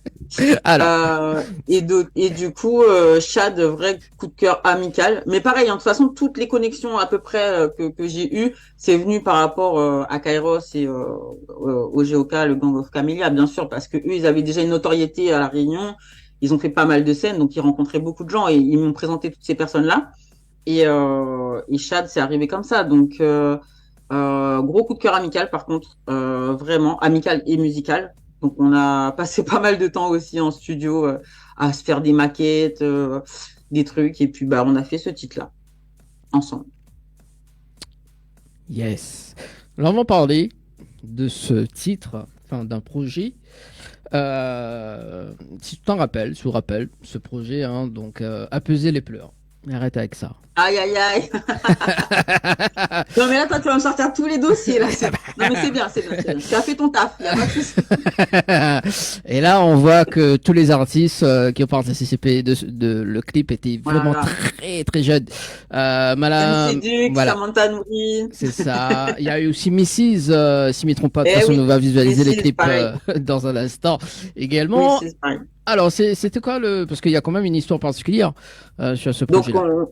Alors, Et du coup, Chad, vrai coup de cœur amical. Mais pareil, hein, de toute façon, toutes les connexions à peu près que j'ai eues, c'est venu par rapport à Kairos et au GOK, le Gang of Camellia, bien sûr, parce que eux, ils avaient déjà une notoriété à La Réunion. Ils ont fait pas mal de scènes, donc ils rencontraient beaucoup de gens et ils m'ont présenté toutes ces personnes-là. Et Chad, c'est arrivé comme ça. Donc, gros coup de cœur amical, par contre, vraiment amical et musical. Donc, on a passé pas mal de temps aussi en studio à se faire des maquettes, des trucs. Et puis, on a fait ce titre-là, ensemble. yes. Alors, on va parler de ce titre, enfin d'un projet. Si tu t'en rappelles, sous rappel, ce projet, hein, donc apaiser les pleurs. Arrête avec ça. Aïe, aïe, aïe. Non, mais là, toi, tu vas me sortir tous les dossiers, là. Non, mais c'est bien, c'est bien. Tu as fait ton taf, y a pas de souci. Et là, on voit que tous les artistes qui ont participé le clip étaient vraiment très, très jeunes. MC Duke, voilà. Samantha Nouri. C'est ça. Il y a eu aussi Mrs. Si je ne me trompe pas, de toute façon, on va visualiser les clips dans un instant également. Oui, c'est pareil. Alors, c'était quoi parce qu'il y a quand même une histoire particulière sur ce projet-là. Donc,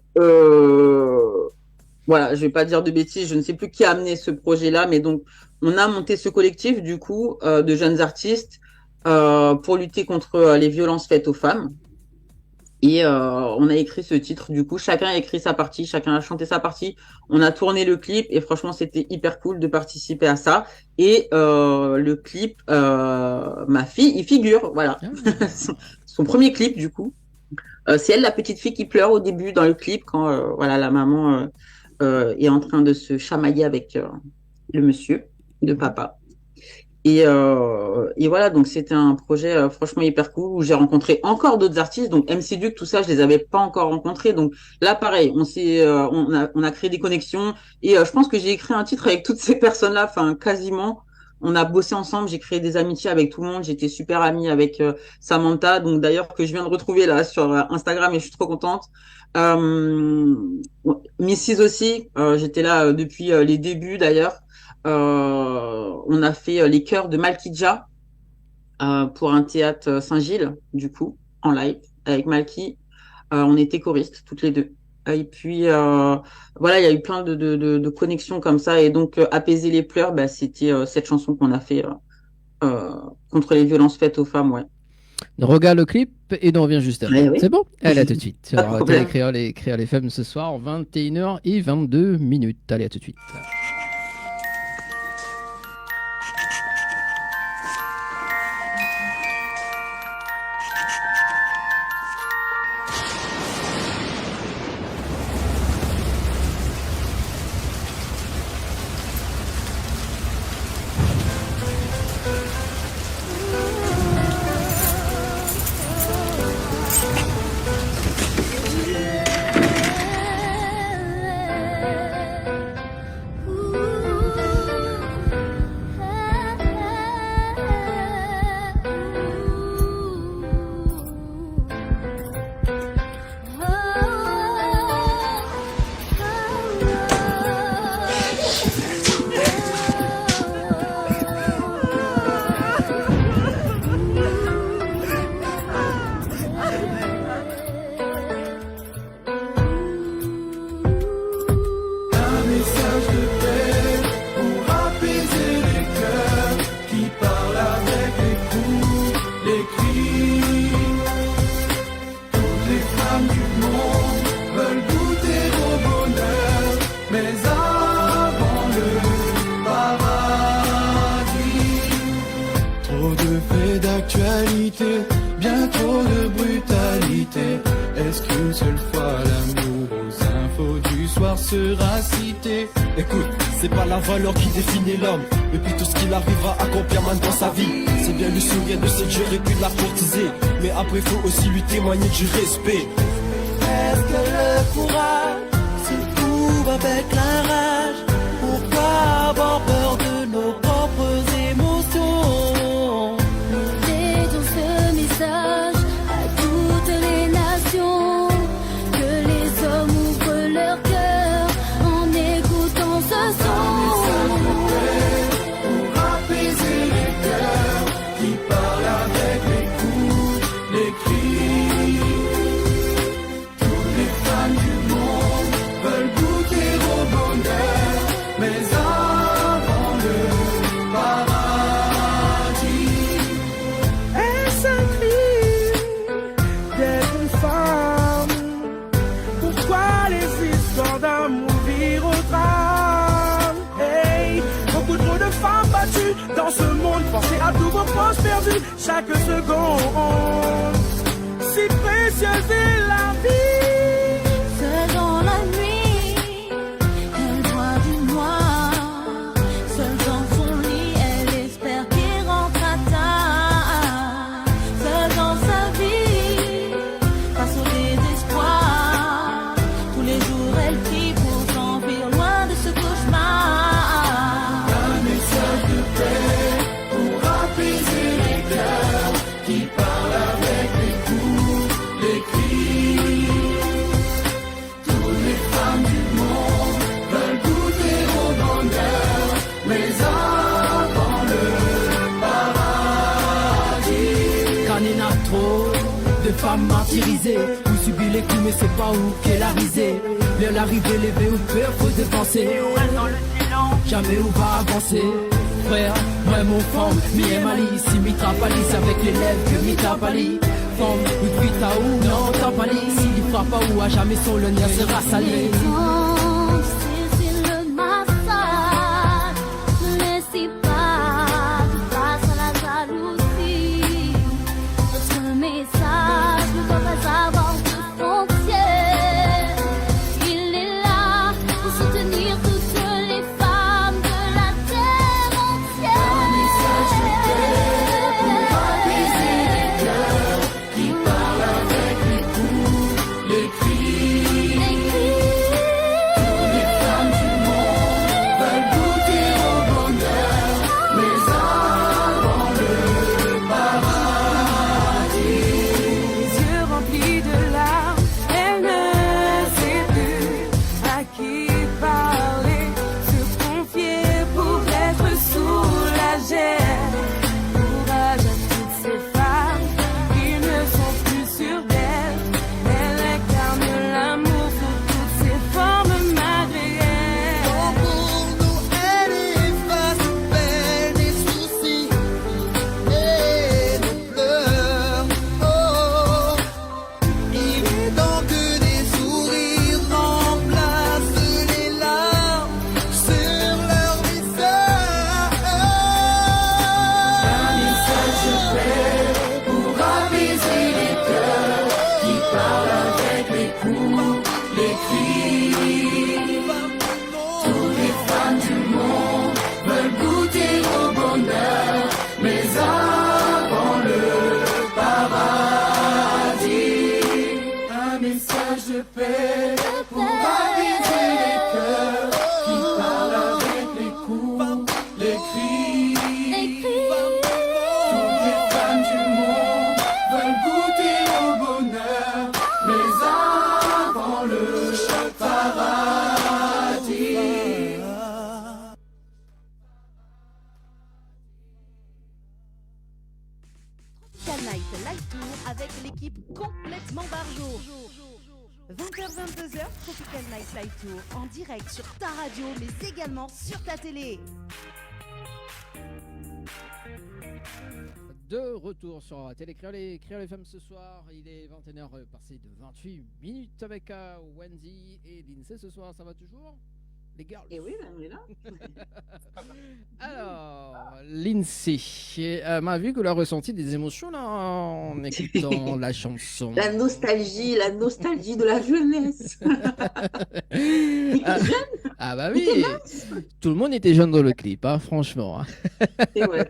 voilà, je vais pas dire de bêtises, je ne sais plus qui a amené ce projet-là, mais donc, on a monté ce collectif, du coup, de jeunes artistes pour lutter contre les violences faites aux femmes. Et on a écrit ce titre, du coup, chacun a écrit sa partie, chacun a chanté sa partie. On a tourné le clip et franchement, c'était hyper cool de participer à ça. Et le clip, ma fille, il figure, voilà. Son premier clip, du coup. C'est elle, la petite fille qui pleure au début dans le clip quand voilà, la maman est en train de se chamailler avec le monsieur de papa. Et voilà, donc c'était un projet franchement hyper cool où j'ai rencontré encore d'autres artistes. Donc MC Duke, tout ça, je les avais pas encore rencontrés. Donc là, pareil, on a créé des connexions et je pense que j'ai écrit un titre avec toutes ces personnes-là, enfin quasiment. On a bossé ensemble, j'ai créé des amitiés avec tout le monde. J'étais super amie avec Samantha, donc d'ailleurs que je viens de retrouver là sur Instagram et je suis trop contente. Mrs aussi, j'étais là depuis les débuts d'ailleurs. On a fait les chœurs de Malkidja pour un théâtre Saint-Gilles, du coup, en live avec Malky. On était choristes toutes les deux. Et puis voilà, il y a eu plein de connexions comme ça. Et donc apaiser les pleurs, c'était cette chanson qu'on a fait contre les violences faites aux femmes, ouais. Regarde le clip et on revient juste après. Oui. C'est bon? Allez, à tout de suite. Sur Télécréole et Créole FM ce soir, 21h22. Allez, à tout de suite. Bien trop de brutalité. Est-ce qu'une seule fois l'amour aux infos du soir sera cité? Écoute, c'est pas la valeur qui définit l'homme, et puis tout ce qu'il arrivera à accomplir man dans sa vie. C'est bien lui sourire de séduire et puis de la courtiser, mais après faut aussi lui témoigner du respect. Est-ce que le courage se trouve avec la rage? Pourquoi avoir peur de nos propres émotions? Mettons ce message à toutes les nations, que les hommes ouvrent leur cœur en écoutant ce son. Pour apaiser les cœurs qui parlent avec les coups. dans ce monde. Pensez à tous vos proches perdus chaque seconde. Si précieuse est la vie. Seule dans la nuit, elle voit du noir. Seule dans son lit, elle espère qu'il rentre à tard. Seule dans sa vie, face au désespoir. Tous les jours, elle prie pour s'enfuir loin de ce cauchemar. Un message de paix pour apaiser les cœurs qui parlent avec les coups, les cris. Toutes les femmes du monde veulent goûter au bonheur, mais avant le paradis. Quand il y en a trop de femmes martyrisées, vous subissez les coups mais c'est pas où qu'elle a risé. Vers l'arrivée, lever ou peur, faut dépenser. Dans le silence, Jamais où va avancer. Frère, moi mon femme, mi et mali. Si mi trapalis avec les lèvres que mi tapali. Femme, ou vita ou non tapali. Si il frappe pas ou à jamais son le nerf sera salé. C'est le massacre. Ne laissez pas de place à la jalousie. Votre message ne doit pas avoir de frontières. Il est là pour soutenir toutes les femmes de la terre entière. un message de paix pour apaiser les cœurs qui parlent avec les coups, les cris. Toutes les femmes du monde veulent goûter au bonheur, mais avant le paradis. Les yeux remplis de larmes, elle ne sait plus à qui parler, se confier pour être soulagée. Courage à toutes ces femmes qui ne sont plus sûres d'elles. Elle incarne l'amour sous toutes ses formes malgré pour nous, elle efface peine et soucis et nos pleurs. Oh, il est donc que des sourires remplacent les larmes sur leur visage. Un message de paix pour apaiser les cœurs qui parlent avec les coups, les cris. Toutes les femmes du monde veulent goûter au bonheur, mais avant le paradis. Un message de paix pour apaiser les cœurs qui parlent avec les coups, les cris. Toutes les femmes du monde veulent goûter au bonheur, mais avant le paradis. Tropical Night Live Tour avec l'équipe complètement barjo. 20h-22h, Tropical Night Live Tour en direct sur ta radio mais également sur ta télé. De retour sur Télé Créole FM ce soir, il est 21h passé de 28 minutes avec Wendy et Lindsay ce soir, ça va toujours les girls? Et oui, on est là. Alors, Lindsay, m'a vu que tu as ressenti des émotions là en écoutant la chanson. La nostalgie de la jeunesse. Ah bah oui, tout le monde était jeune dans le clip, hein, franchement. Hein. C'est vrai.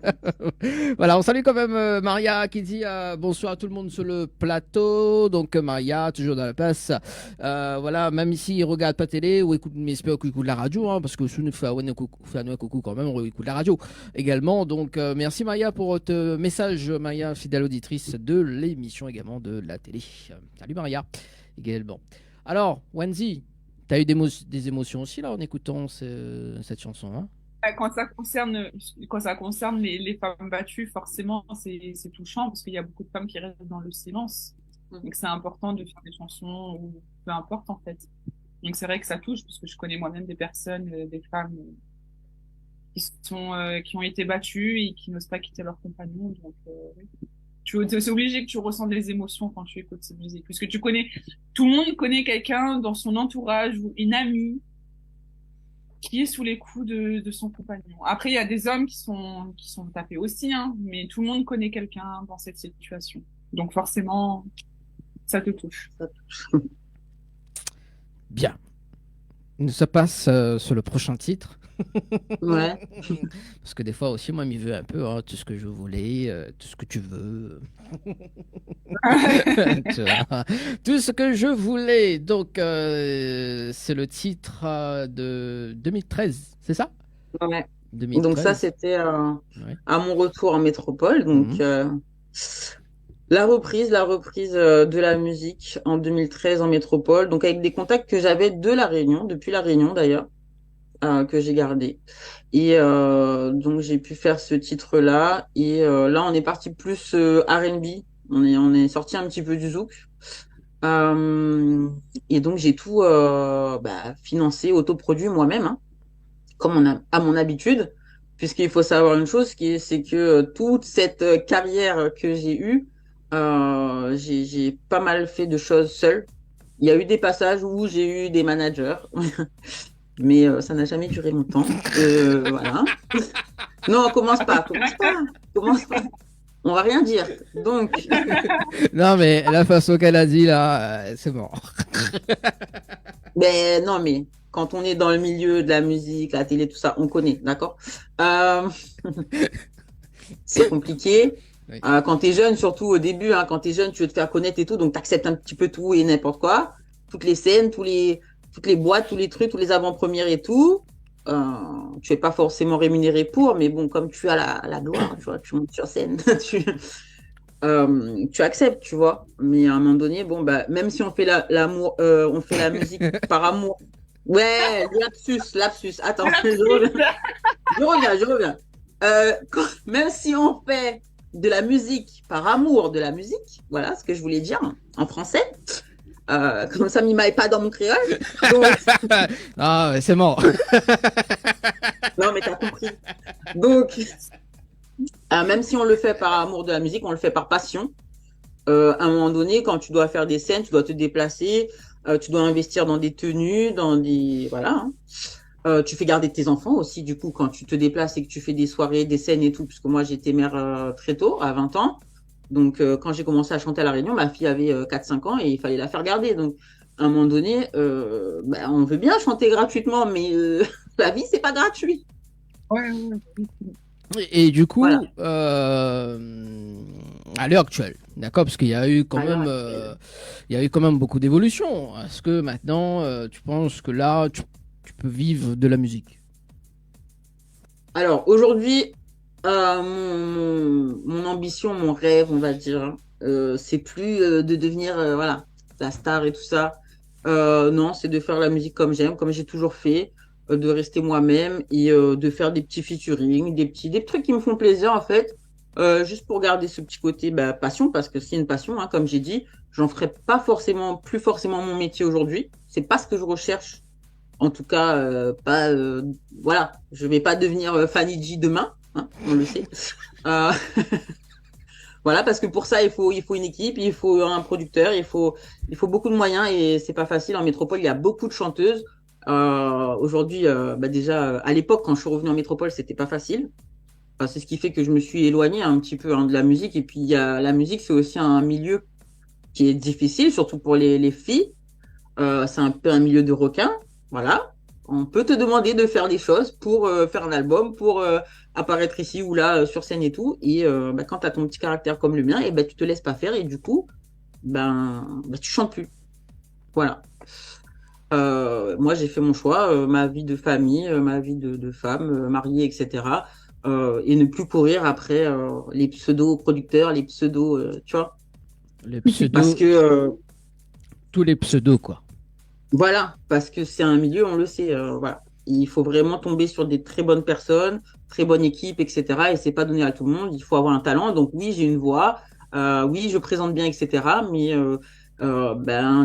Voilà, on salue quand même Maria qui dit bonsoir à tout le monde sur le plateau. Donc Maria, toujours dans la place. Voilà, même ici, il regarde pas télé ou écoute, mais espère qu'il écoute la radio, hein, parce que si nous fait un coucou quand même, on écoute la radio également. Donc merci Maria pour ton message, Maria, fidèle auditrice de l'émission également de la télé. Salut Maria également. Alors, Wendy, t'as eu des émotions aussi là en écoutant cette chanson, hein? Quand ça concerne les femmes battues, forcément, c'est touchant parce qu'il y a beaucoup de femmes qui restent dans le silence. Donc, c'est important de faire des chansons ou peu importe, en fait. Donc, c'est vrai que ça touche parce que je connais moi-même des personnes, des femmes qui ont été battues et qui n'osent pas quitter leur compagnon. Donc, c'est obligé que tu ressentes des émotions quand tu écoutes cette musique. Parce que tout le monde connaît quelqu'un dans son entourage ou une amie qui est sous les coups de son compagnon. Après, il y a des hommes qui sont tapés aussi, hein, mais tout le monde connaît quelqu'un dans cette situation. Donc forcément, ça te touche. Bien. Ça passe sur le prochain titre. Ouais. Parce que des fois aussi, moi, m'y veux un peu, hein, tout ce que je voulais, tout ce que tu veux. Tu vois, tout ce que je voulais. Donc, c'est le titre de 2013, c'est ça? Ouais. 2013. Donc ça, c'était Ouais. à mon retour en métropole. Donc la reprise de la musique en 2013 en métropole. Donc avec des contacts que j'avais de La Réunion, depuis La Réunion d'ailleurs, que j'ai gardé. Et donc j'ai pu faire ce titre-là. Et là, on est parti plus R&B. On est sorti un petit peu du zouk. Et donc j'ai tout financé, autoproduit moi-même, hein, comme à mon habitude, puisqu'il faut savoir une chose, c'est que toute cette carrière que j'ai eue, j'ai pas mal fait de choses seule. Il y a eu des passages où j'ai eu des managers, mais ça n'a jamais duré longtemps. Voilà. Non, commence pas. On va rien dire. Donc, Non, mais la façon qu'elle a dit, là, c'est mort. ben non, mais quand on est dans le milieu de la musique, la télé, tout ça, on connaît, d'accord? C'est compliqué. Oui. Quand tu es jeune, surtout au début, hein, quand tu es jeune, tu veux te faire connaître et tout, donc tu acceptes un petit peu tout et n'importe quoi. Toutes les scènes, toutes les boîtes, tous les trucs, tous les avant-premières et tout. Tu n'es pas forcément rémunéré pour, mais bon, comme tu as la gloire, tu vois, tu montes sur scène, tu acceptes, tu vois. Mais à un moment donné, bon, bah, même si on fait l'amour, on fait la musique par amour. Ouais, lapsus. Attends, je reviens. Même si on fait de la musique par amour de la musique, voilà ce que je voulais dire en français. Comme ça, m'y m'aille pas dans mon créole. Donc... Ah, ouais, c'est mort. Non, mais t'as compris. Donc, même si on le fait par amour de la musique, on le fait par passion. À un moment donné, quand tu dois faire des scènes, tu dois te déplacer, tu dois investir dans des tenues, dans des... Voilà. Hein. Tu fais garder tes enfants aussi, du coup, quand tu te déplaces et que tu fais des soirées, des scènes et tout, parce que moi, j'étais mère très tôt, à 20 ans. Donc, quand j'ai commencé à chanter à La Réunion, ma fille avait 4-5 ans et il fallait la faire garder. Donc, à un moment donné, on veut bien chanter gratuitement, mais la vie, c'est pas gratuit. Ouais. Et du coup, Voilà. à l'heure actuelle, d'accord, parce qu'il y a eu quand même, il y a eu quand même beaucoup d'évolutions. Est-ce que maintenant, tu penses que là, tu peux vivre de la musique? Alors, aujourd'hui, mon ambition, mon rêve, on va dire, c'est plus de devenir voilà, la star et tout ça. Non, c'est de faire la musique comme j'aime, comme j'ai toujours fait, de rester moi-même et de faire des petits featuring, des trucs qui me font plaisir en fait, juste pour garder ce petit côté passion, parce que c'est une passion, hein, comme j'ai dit, j'en ferai pas forcément, plus forcément mon métier aujourd'hui. C'est pas ce que je recherche. En tout cas, voilà, je vais pas devenir Fanny G demain, hein, on le sait. Voilà, parce que pour ça, il faut une équipe, il faut un producteur, il faut beaucoup de moyens et c'est pas facile. En métropole, il y a beaucoup de chanteuses. Aujourd'hui, déjà, à l'époque, quand je suis revenue en métropole, c'était pas facile. C'est ce qui fait que je me suis éloignée un petit peu de la musique. Et puis, la musique, c'est aussi un milieu qui est difficile, surtout pour les filles. C'est un peu un milieu de requins. Voilà. On peut te demander de faire des choses pour faire un album, pour apparaître ici ou là sur scène et tout. Et quand tu as ton petit caractère comme le mien, et tu te laisses pas faire et du coup, tu chantes plus. Voilà. Moi, j'ai fait mon choix, ma vie de famille, ma vie de femme, mariée, etc. Et ne plus courir après les pseudo-producteurs, les pseudo, tu vois. Les pseudos, Parce que tous les pseudos, quoi. voilà, parce que c'est un milieu, on le sait, voilà. Il faut vraiment tomber sur des très bonnes personnes, très bonne équipe, etc. Et c'est pas donné à tout le monde. Il faut avoir un talent. Donc oui, j'ai une voix, oui, je présente bien, etc. Mais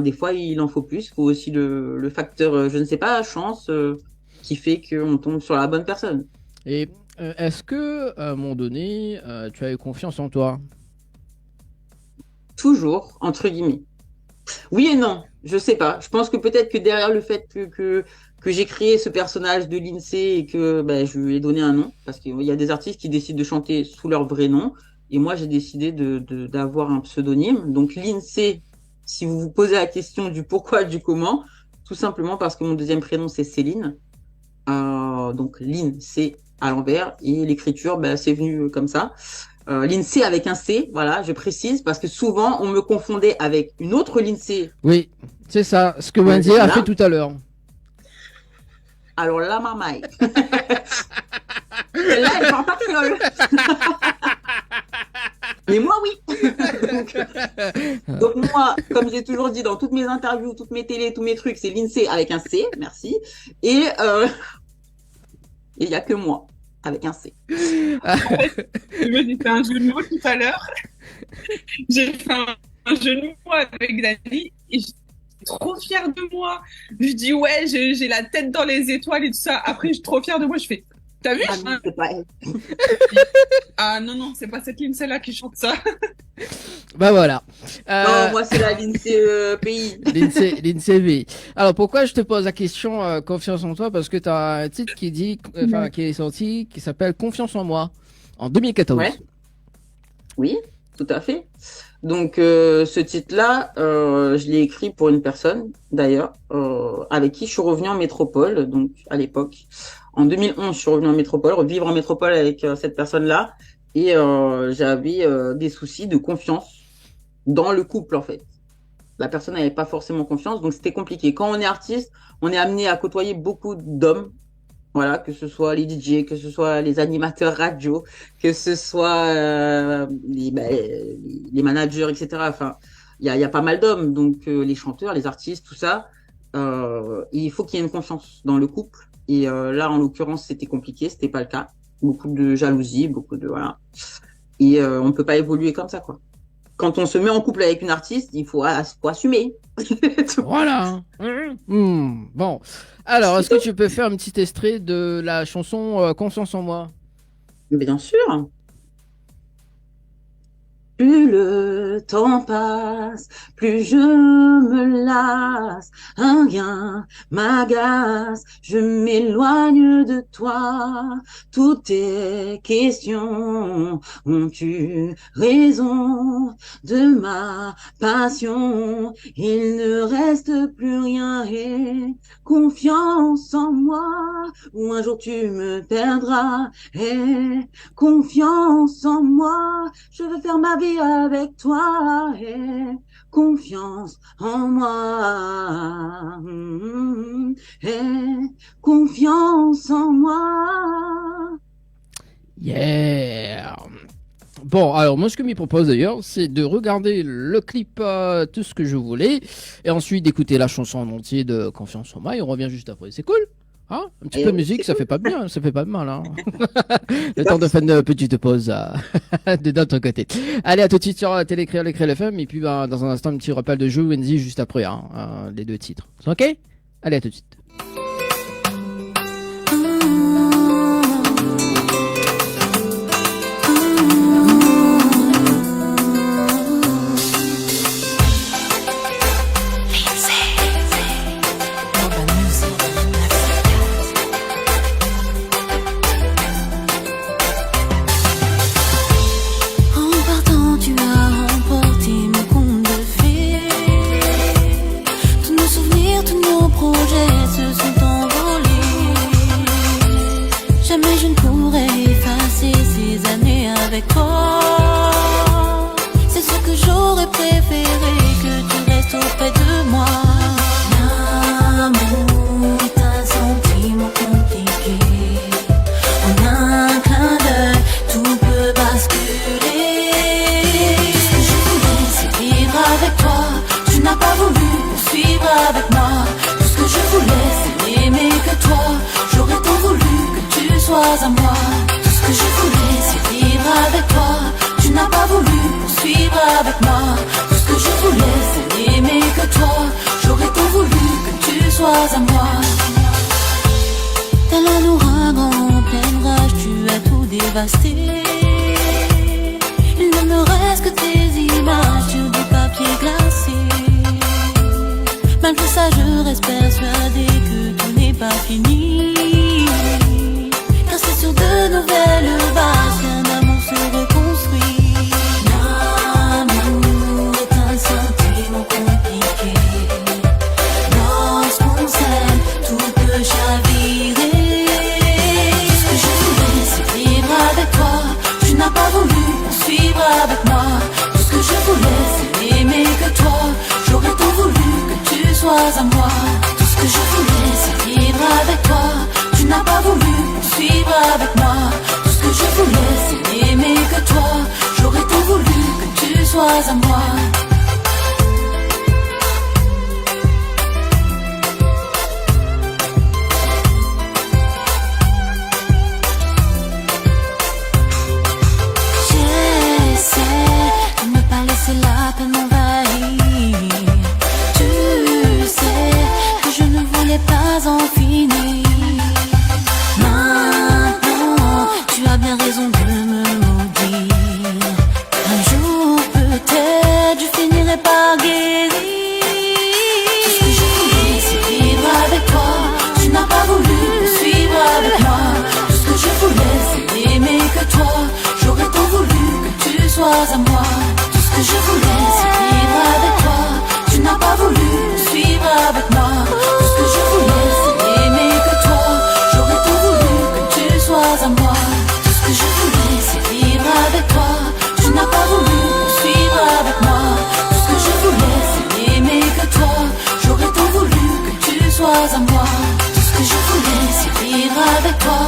des fois, il en faut plus. Il faut aussi le facteur, je ne sais pas, chance, qui fait qu'on tombe sur la bonne personne. Et est-ce que, à un moment donné, tu as eu confiance en toi? Toujours, entre guillemets. Oui et non, je sais pas. Je pense que peut-être que derrière le fait que que j'ai créé ce personnage de Lindsay et que je lui ai donné un nom, parce qu'il y a des artistes qui décident de chanter sous leur vrai nom, et moi j'ai décidé d'avoir un pseudonyme. Donc Lindsay, si vous vous posez la question du pourquoi, du comment, tout simplement parce que mon deuxième prénom c'est Céline. Donc Lindsay à l'envers, et l'écriture, c'est venu comme ça. Lindsay avec un C, voilà, je précise, parce que souvent on me confondait avec une autre Lindsay. Oui, c'est ça, ce que Wendy a fait tout à l'heure. Alors la marmaille. Là, elle parle pas créole. Mais moi, oui. donc moi, comme j'ai toujours dit dans toutes mes interviews, toutes mes télés, tous mes trucs, c'est Lindsay avec un C, merci. Et il n'y a que moi avec un C. J'ai fait un jeu de mots tout à l'heure. J'ai fait un jeu de mots avec Dani et j'étais trop fière de moi. Je dis ouais, j'ai la tête dans les étoiles et tout ça. Après, je suis trop fière de moi. Je fais, t'as vu? C'est pas elle. Ah non, c'est pas cette Lindsay-là qui chante ça. Bah voilà. Non, moi c'est la Lindsay pays. Lindsay V. Alors pourquoi je te pose la question confiance en toi? Parce que tu as un titre qui dit, qui est sorti, qui s'appelle Confiance en moi, en 2014. Ouais. Oui, tout à fait. Donc ce titre-là, je l'ai écrit pour une personne d'ailleurs, avec qui je suis revenue en métropole. Donc à l'époque, en 2011, je suis revenue en métropole, vivre en métropole avec cette personne-là, et j'avais des soucis de confiance dans le couple en fait. La personne n'avait pas forcément confiance, donc c'était compliqué. Quand on est artiste, on est amené à côtoyer beaucoup d'hommes. Voilà, que ce soit les DJ, que ce soit les animateurs radio, que ce soit les managers, etc. Enfin, il y a pas mal d'hommes, donc les chanteurs, les artistes, tout ça. Il faut qu'il y ait une confiance dans le couple. Et là, en l'occurrence, c'était compliqué, c'était pas le cas. Beaucoup de jalousie, beaucoup de voilà. Et on peut pas évoluer comme ça, quoi. Quand on se met en couple avec une artiste, il faut assumer. Voilà. Bon. Alors, est-ce que tu peux faire un petit extrait de la chanson Confiance en moi? Bien sûr. Plus le temps passe, plus je me lasse, un rien m'agace, je m'éloigne de toi. Toutes tes questions ont eu raison de ma passion. Il ne reste plus rien et confiance en moi, ou un jour tu me perdras. Et confiance en moi, je veux faire ma vie avec toi, et confiance en moi, et confiance en moi. Yeah. Bon, alors moi ce que je me propose d'ailleurs, c'est de regarder le clip Tout ce que je voulais, et ensuite d'écouter la chanson en entier de Confiance en moi, et on revient juste après. C'est cool? Hein, un petit peu de musique, ça fait pas bien, ça fait pas de mal. Hein. Le temps de faire une petite pause de notre côté. Allez, à tout de suite sur Télécréole et Créole FM. Et puis dans un instant, un petit rappel de jeu Wendy juste après les deux titres. Ok? Allez, à tout de suite. C'est ce que j'aurais préféré, que tu restes auprès de moi. L'amour est un sentiment compliqué. En un clin d'œil, tout peut basculer. Tout ce que je voulais, c'est vivre avec toi. Tu n'as pas voulu poursuivre avec moi. Tout ce que je voulais, c'est n'aimer que toi. J'aurais tant voulu que tu sois à moi. Tout ce que je voulais, c'est vivre avec toi. Tu n'as pas voulu poursuivre avec moi. Tout ce que je voulais, c'est n'aimer que toi. J'aurais tant voulu que tu sois à moi. Tel un ouragan en pleine rage, tu as tout dévasté. Il ne me reste que tes images sur des papiers glacés. Malgré ça, je reste persuadée que tout n'est pas n'as pas voulu poursuivre avec moi. Tout ce que je voulais c'est n'aimer que toi. J'aurais tant voulu que tu sois à moi. Tout ce que je voulais c'est vivre avec toi. Tu n'as pas voulu poursuivre avec moi. Tout ce que je voulais c'est n'aimer que toi. J'aurais tant voulu que tu sois à moi. La peine m'envahir. Tu sais que je ne voulais pas en finir. Maintenant, tu as bien raison de me maudire. Un jour peut-être je finirai par guérir. Tout ce que je voulais c'est vivre avec toi. Tu n'as pas voulu me suivre avec moi. Tout ce que je voulais c'est aimer que toi. J'aurais tant voulu que tu sois à moi. Ce que je voulais c'est vivre avec toi. Tu n'as pas voulu me suivre avec moi. Tout ce que je voulais c'est aimer que toi. J'aurais tant voulu que tu sois à moi. Tout ce que je voulais c'est vivre avec toi. Tu n'as pas voulu me suivre avec moi. Tout ce que je voulais c'est aimer que toi. J'aurais tant voulu que tu sois à moi. Tout ce que je voulais c'est vivre avec toi.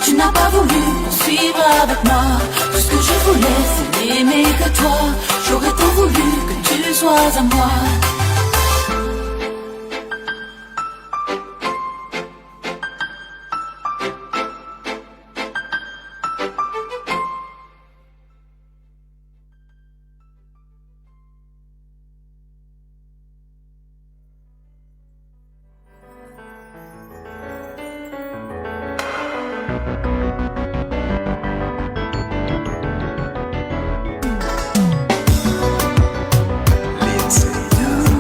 Tu n'as pas voulu me suivre avec moi. Tout ce que je voulais c'est aimer que toi. J'aurais tant voulu que tu sois à moi. Lindsay Young.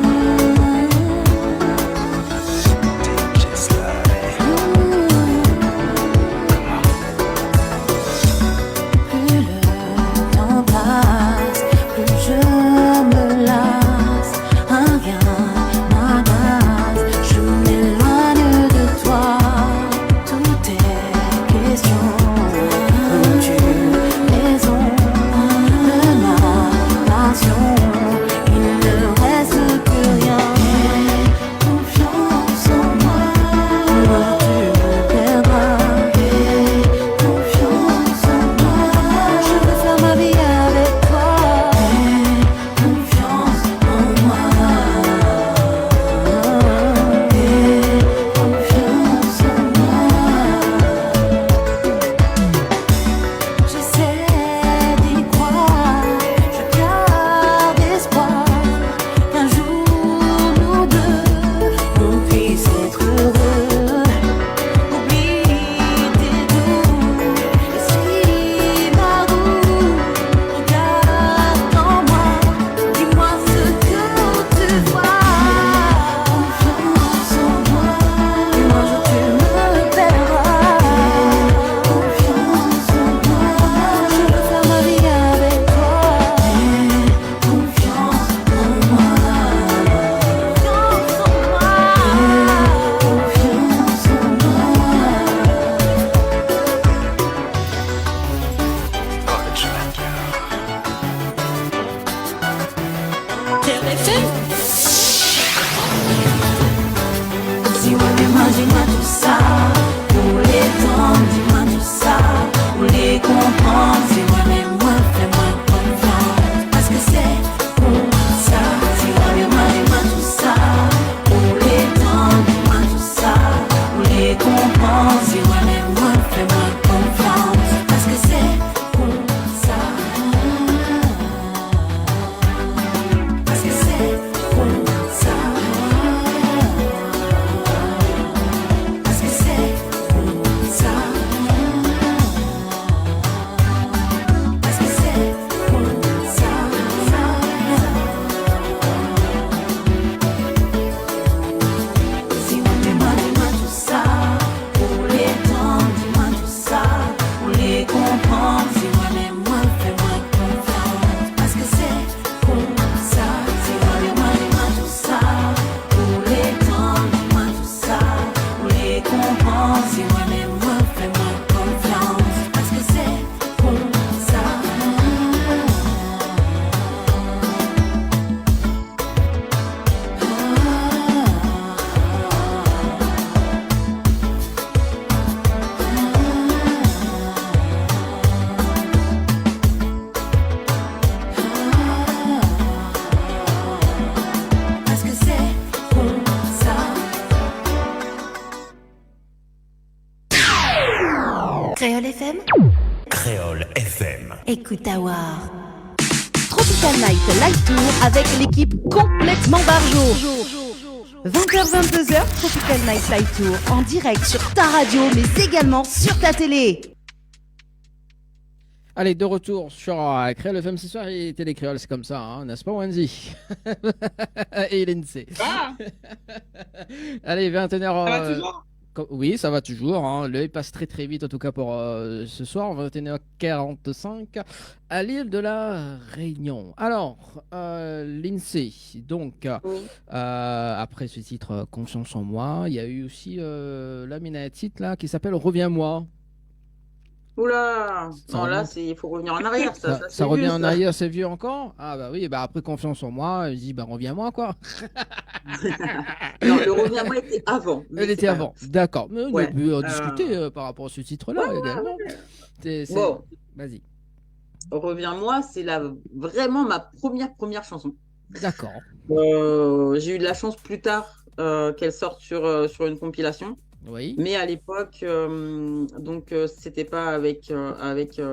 Créole FM. Créole FM. Écoute à voir. Tropical Night Live Tour avec l'équipe complètement barjo. 20h-22h, Tropical Night Live Tour en direct sur ta radio mais également sur ta télé. Allez, de retour sur Créole FM ce soir et Télé Créole, c'est comme ça, hein, n'est-ce pas Wendy? Et Lindsay. Ah, Allez, 21h. ça va toujours? Oui, ça va toujours. Hein. L'œil passe très très vite, en tout cas pour ce soir, 21h45, à l'île de la Réunion. Alors, Lindsay, donc, après ce titre Confiance en moi, il y a eu aussi un titre là qui s'appelle Reviens-moi. Oula, Ça non, là, remonte. il faut revenir en arrière. Ça, Ça c'est revient vieux, en ça. arrière, c'est vieux encore? Ah bah oui, bah après Confiance en moi, je dis bah reviens-moi quoi. Non, le reviens-moi était avant. mais Elle c'est était pas avant, d'accord. Mais on Ouais. peut en discuter par rapport à ce titre-là également. Bon. Vas-y. grave. Reviens-moi, c'est vraiment ma première chanson. D'accord. J'ai eu de la chance plus tard qu'elle sorte sur une compilation. Oui. Mais à l'époque, c'était pas avec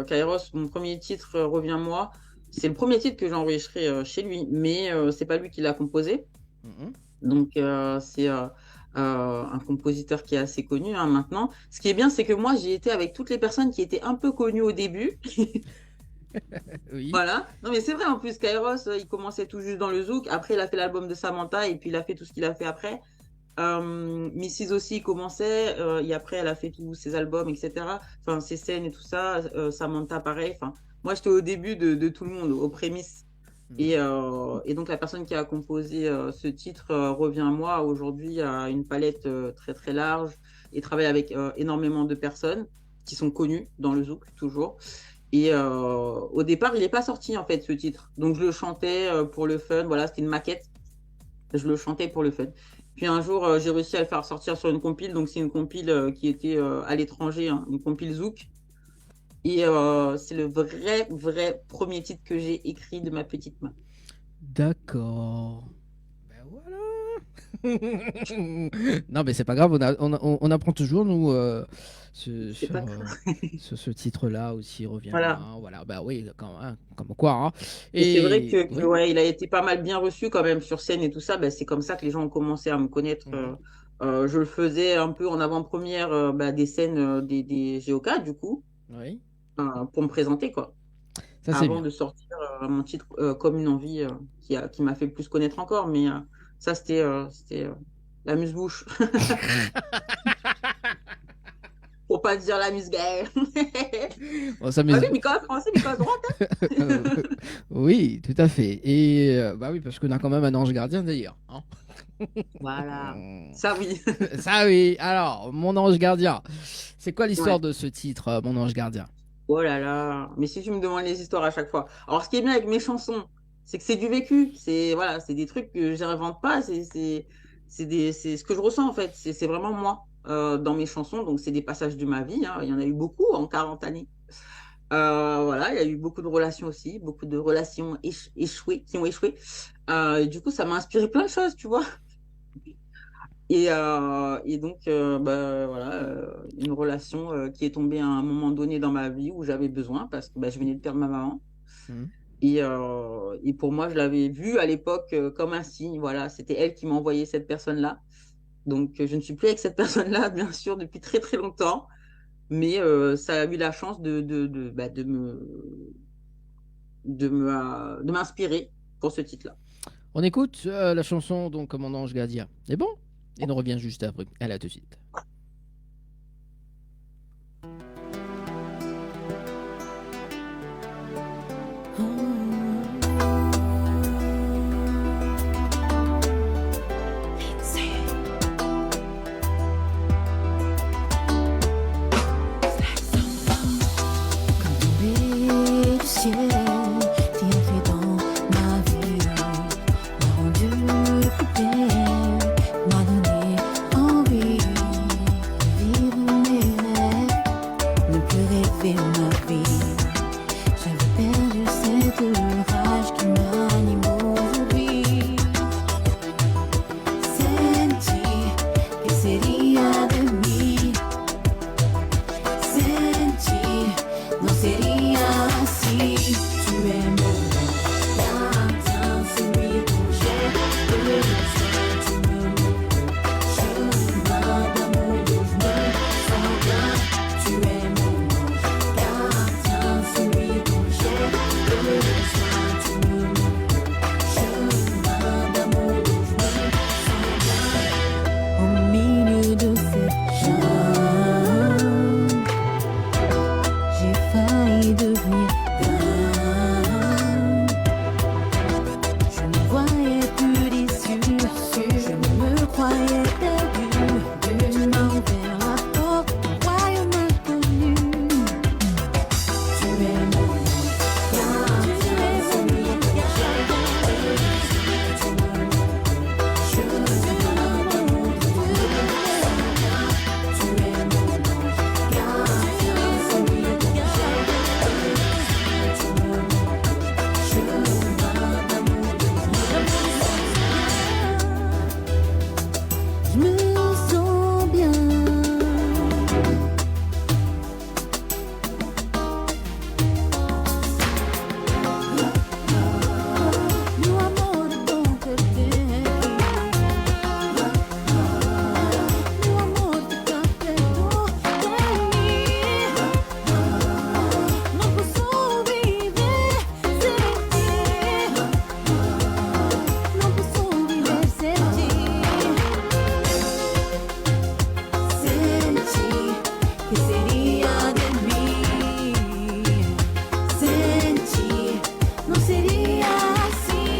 Kairos. Mon premier titre, Reviens-moi, c'est le premier titre que j'ai enregistré chez lui, mais c'est pas lui qui l'a composé. Mhm. Donc, c'est un compositeur qui est assez connu maintenant. Ce qui est bien, c'est que moi, j'ai été avec toutes les personnes qui étaient un peu connues au début. Oui. Voilà. Non, mais c'est vrai, en plus, Kairos, il commençait tout juste dans le zouk. Après, il a fait l'album de Samantha et puis il a fait tout ce qu'il a fait après. Mrs. aussi commençait, et après elle a fait tous ses albums, etc. Enfin, ses scènes et tout ça. Samantha, pareil. Enfin, moi, j'étais au début de tout le monde, aux prémices. Et donc, la personne qui a composé ce titre, Reviens-moi, aujourd'hui, a une palette très, très large et travaille avec énormément de personnes qui sont connues dans le zouk, toujours. Et au départ, il n'est pas sorti, en fait, ce titre. Donc, je le chantais pour le fun. Voilà, c'était une maquette. Je le chantais pour le fun. Puis un jour, j'ai réussi à le faire sortir sur une compile. Donc, c'est une compile qui était à l'étranger, hein, une compile zouk. Et c'est le vrai premier titre que j'ai écrit de ma petite main. D'accord. Ben voilà. Non, mais c'est pas grave, on apprend toujours, nous, ce titre-là aussi revient. Voilà. Voilà, bah oui, comme quoi. Hein. Et c'est vrai que oui. ouais, il a été pas mal bien reçu quand même sur scène et tout ça. Ben, c'est comme ça que les gens ont commencé à me connaître. Je le faisais un peu en avant-première des scènes des GOK, du coup, Oui. pour me présenter, quoi. Ça, c'est Avant bien. de sortir mon titre Comme une envie qui m'a fait plus connaître encore. Mais ça, c'était l'amuse-bouche. Pour pas dire l'amuse-guerre. Bon, ça Ah oui, Mika français, Mika droite. Hein. Oui, tout à fait. Et bah oui, parce qu'on a quand même un ange gardien d'ailleurs. Hein. Voilà. Ça, oui. Ça, oui. Alors, mon ange gardien. C'est quoi l'histoire Ouais. de ce titre, mon ange gardien? Oh là là, mais si tu me demandes les histoires à chaque fois. Alors, ce qui est bien avec mes chansons, c'est que c'est du vécu. C'est voilà, c'est des trucs que je n'invente pas. C'est ce que je ressens en fait. C'est vraiment moi dans mes chansons. Donc, c'est des passages de ma vie. Hein. Il y en a eu beaucoup en 40 années. Voilà, il y a eu beaucoup de relations aussi, beaucoup de relations échouées, qui ont échoué. Et du coup, ça m'a inspiré plein de choses, tu vois. Et donc, voilà, une relation qui est tombée à un moment donné dans ma vie où j'avais besoin parce que je venais de perdre ma maman. Mhm. Et pour moi, je l'avais vue à l'époque comme un signe. Voilà, c'était elle qui m'a envoyé cette personne-là. Donc, je ne suis plus avec cette personne-là, bien sûr, depuis très, très longtemps. Mais ça a eu la chance de m'inspirer pour ce titre-là. On écoute la chanson, donc, mon ange gardien. C'est bon? Et on revient juste après. Elle a tout de suite. Tombé du ciel, t'es entré dans ma vie, m'a rendu plus belle, m'a donné envie de vivre mes rêves, ne plus rêver ma vie. J'avais perdu cette rage qui m'anime aujourd'hui. Senti que seria de mim. Senti es mon gardien, celui dont j'ai besoin. Tu me montres chemin d'amour où je me sens bien. Tu es mon gardien, celui dont j'ai besoin. Tu me montres chemin d'amour où je me sens bien. Au milieu de cette jungle, j'ai failli devenir dingue. Je ne voyais plus d'issue, je me croyais perdu. Tu m'as ouvert la porte d'un royaume inconnu. Tu es mon gardien, celui que j'ai. Tu me montres chemin d'amour où je me sens bien. Tu es mon gardien, celui que j'ai. Tu me montres chemin d'amour où je me sens bien. Meu amor é tão perfeito. Meu amor fica perto de mim. Não posso viver sem ti. Não posso viver sem ti. Sem ti, que seria de mim? Sem ti, não seria assim.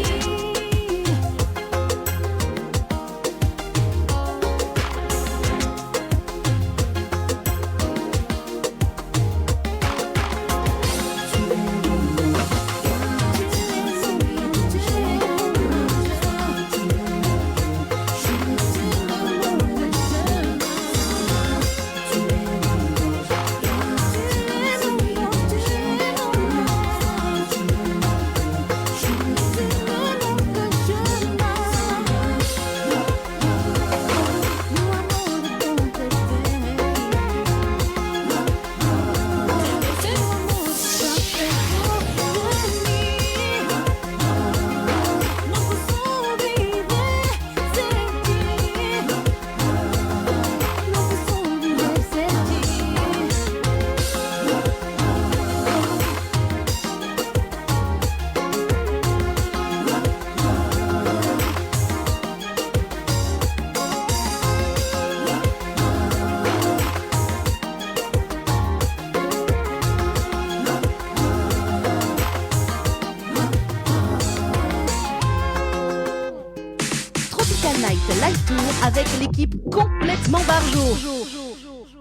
Tropical Night Live Tour avec l'équipe complètement barjo.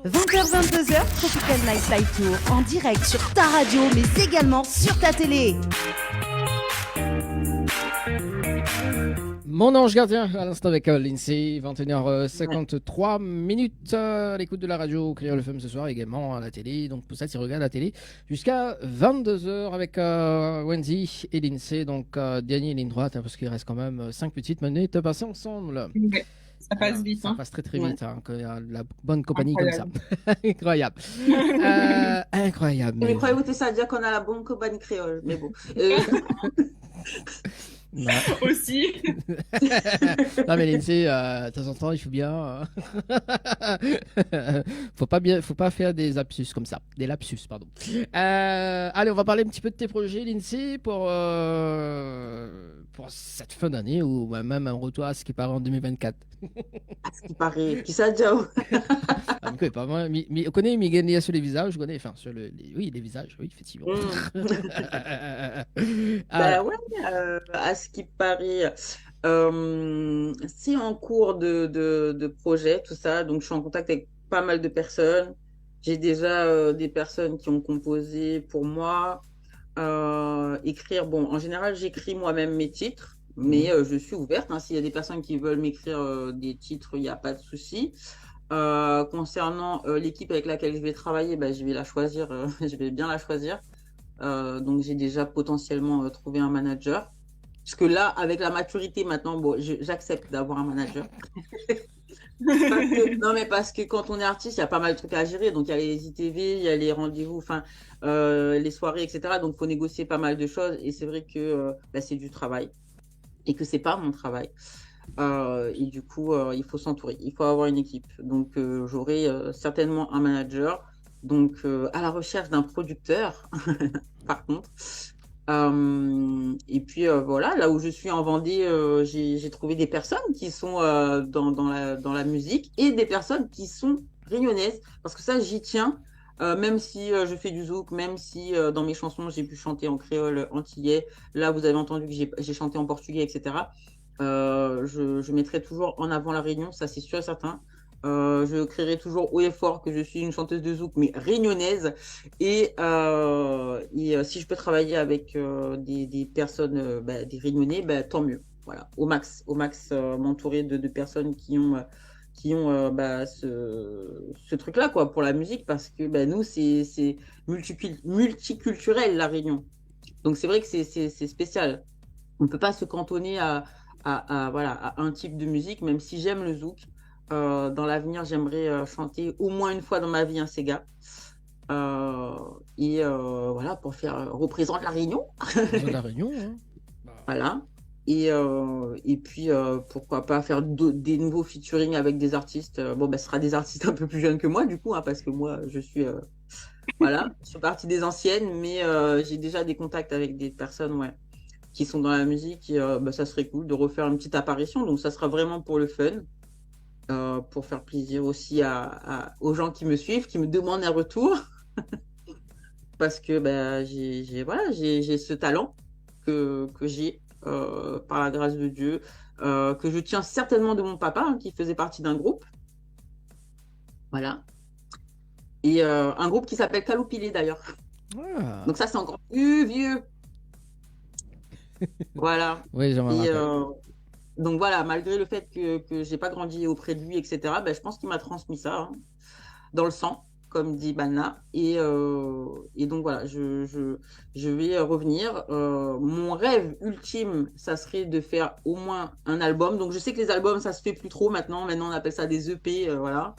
20h-22h, Tropical Night Live Tour en direct sur ta radio mais également sur ta télé. Mon ange gardien, à l'instant avec Lindsay, 21h53 minutes à l'écoute de la radio Créole FM ce soir, également à la télé. Donc pour ça, tu regardes la télé jusqu'à 22h avec Wendy et Lindsay. Donc dernier ligne droite, hein, parce qu'il reste quand même 5 petites minutes à passer ensemble. Ouais, ça passe vite. Ça Hein. passe très très vite, hein, quand il y a la bonne compagnie Incroyable. comme ça. Incroyable. Incroyable. Mais croyez-vous que ça veut dire qu'on a la bonne compagnie créole, mais bon. Non. Aussi. Non mais Lindsay, de temps en temps, il faut bien. Faut pas faire des lapsus comme ça, des lapsus, pardon. Allez, on va parler un petit peu de tes projets, Lindsay, pour cette fin d'année ou même un retour à ce qui paraît en 2024. À ce qui paraît, puis ça déjà. Ah, mais pas moi, on connaît Miguel sur les visages, je connais, enfin sur oui, les visages, oui, effectivement. Bah ouais, à ce qui paraît, c'est en cours de projet, tout ça. Donc, je suis en contact avec pas mal de personnes. J'ai déjà des personnes qui ont composé pour moi. Écrire, bon, en général, j'écris moi-même mes titres, mais je suis ouverte. Hein, s'il y a des personnes qui veulent m'écrire des titres, il n'y a pas de souci. Concernant l'équipe avec laquelle je vais travailler, bah, je vais la choisir, je vais bien la choisir. Donc, j'ai déjà potentiellement trouvé un manager. Parce que là, avec la maturité maintenant, bon, j'accepte d'avoir un manager. Non, mais parce que quand on est artiste, il y a pas mal de trucs à gérer. Donc, il y a les ITV, il y a les rendez-vous, enfin, les soirées, etc. Donc, il faut négocier pas mal de choses. Et c'est vrai que bah, c'est du travail et que c'est pas mon travail. Et du coup, il faut s'entourer. Il faut avoir une équipe. Donc, j'aurai certainement un manager. Donc, à la recherche d'un producteur, par contre. Et puis voilà, là où je suis en Vendée, j'ai trouvé des personnes qui sont dans la musique et des personnes qui sont réunionnaises. Parce que ça, j'y tiens. Même si je fais du zouk, même si dans mes chansons, j'ai pu chanter en créole antillais. Là, vous avez entendu que j'ai chanté en portugais, etc. Je mettrai toujours en avant la Réunion, ça c'est sûr et certain. Je crierai toujours haut et fort que je suis une chanteuse de zouk, mais réunionnaise. Et si je peux travailler avec des personnes, des Réunionnais, tant mieux. Voilà, au max m'entourer de personnes qui ont ce truc-là quoi pour la musique, parce que nous c'est multiculturel la Réunion. Donc c'est vrai que c'est spécial. On ne peut pas se cantonner à un type de musique, même si j'aime le zouk. Dans l'avenir, j'aimerais chanter au moins une fois dans ma vie un Sega. Voilà, pour faire représente la Réunion. La Réunion, hein. Voilà. Et puis, pourquoi pas faire des nouveaux featuring avec des artistes. Ce sera des artistes un peu plus jeunes que moi, du coup, hein, parce que moi, je suis partie des anciennes, mais j'ai déjà des contacts avec des personnes qui sont dans la musique. Et, ça serait cool de refaire une petite apparition. Donc, ça sera vraiment pour le fun. Pour faire plaisir aussi aux gens qui me suivent, qui me demandent un retour. Parce que j'ai ce talent que j'ai par la grâce de Dieu, que je tiens certainement de mon papa, hein, qui faisait partie d'un groupe. Voilà. Et un groupe qui s'appelle Kaloupilé d'ailleurs. Ah. Donc ça, c'est encore plus vieux. Voilà. Oui, j'en rappelle. Donc voilà, malgré le fait que j'ai pas grandi auprès de lui, etc., je pense qu'il m'a transmis ça, hein, dans le sang, comme dit Banna. Et donc voilà, je vais revenir. Mon rêve ultime, ça serait de faire au moins un album. Donc je sais que les albums, ça se fait plus trop maintenant. Maintenant, on appelle ça des EP, voilà.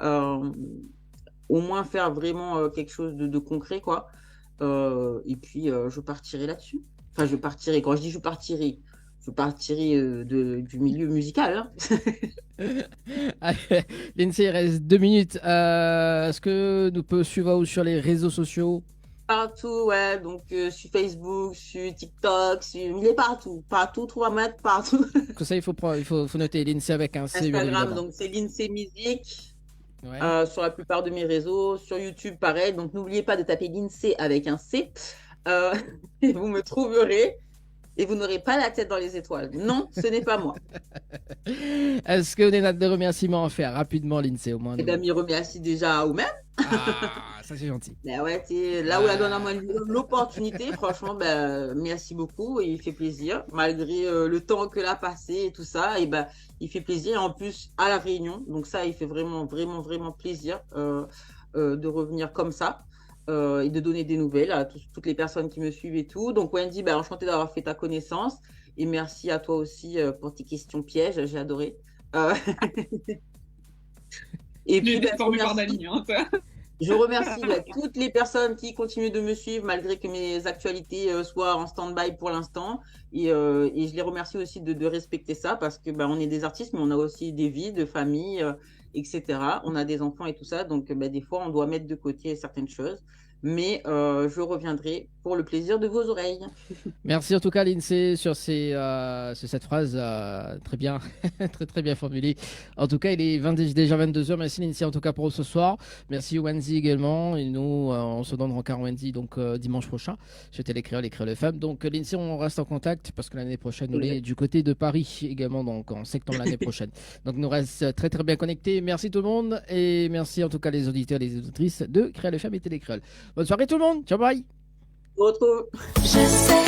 Au moins faire vraiment quelque chose de concret, quoi. Et puis, je partirai là-dessus. Enfin, je partirai. Quand je dis je partirai du milieu musical. Hein. Lindsay, il reste 2 minutes. Est-ce que nous pouvons suivre sur les réseaux sociaux? Partout, ouais. Donc, sur Facebook, sur TikTok, il est partout. Partout, trouve à mettre partout. Que ça, il faut noter Lindsay avec un C. Instagram, donc c'est Lindsay Musique. Ouais. Sur la plupart de mes réseaux. Sur YouTube, pareil. Donc, n'oubliez pas de taper Lindsay avec un C. Et vous me trouverez. Et vous n'aurez pas la tête dans les étoiles. Non, ce n'est pas moi. Est-ce que vous avez des remerciements à faire rapidement, Lindsay, au moins? Eh bien, m'y remercie déjà à vous-même. Ah, ça c'est gentil. Ouais, c'est là où la donne à moi l'opportunité. Franchement, merci beaucoup. Et il fait plaisir. Malgré le temps que l'a passé et tout ça, et il fait plaisir. Et en plus, à La Réunion. Donc ça, il fait vraiment, vraiment, vraiment plaisir de revenir comme ça. Et de donner des nouvelles à toutes les personnes qui me suivent et tout. Donc Wendy, enchantée d'avoir fait ta connaissance. Et merci à toi aussi pour tes questions pièges, j'ai adoré. Et puis, je remercie toutes les personnes qui continuent de me suivre malgré que mes actualités soient en stand-by pour l'instant. Et je les remercie aussi de respecter ça, parce que on est des artistes, mais on a aussi des vies, de famille, etc. On a des enfants et tout ça, donc des fois on doit mettre de côté certaines choses. Mais je reviendrai pour le plaisir de vos oreilles. Merci en tout cas, Lindsay, sur cette phrase très bien, très bien formulée. En tout cas, il est déjà 22h. Merci Lindsay en tout cas pour ce soir. Merci Wendy également. Et nous, on se donne encore Wendy donc dimanche prochain. C'était les Créoles FM. Donc Lindsay, on reste en contact parce que l'année prochaine, on est du côté de Paris également, donc en septembre l'année prochaine. Donc nous reste très très bien connectés. Merci tout le monde et merci en tout cas les auditeurs et les auditrices de Créoles FM et Télé Créole. Bonne soirée tout le monde, ciao bye. Je sais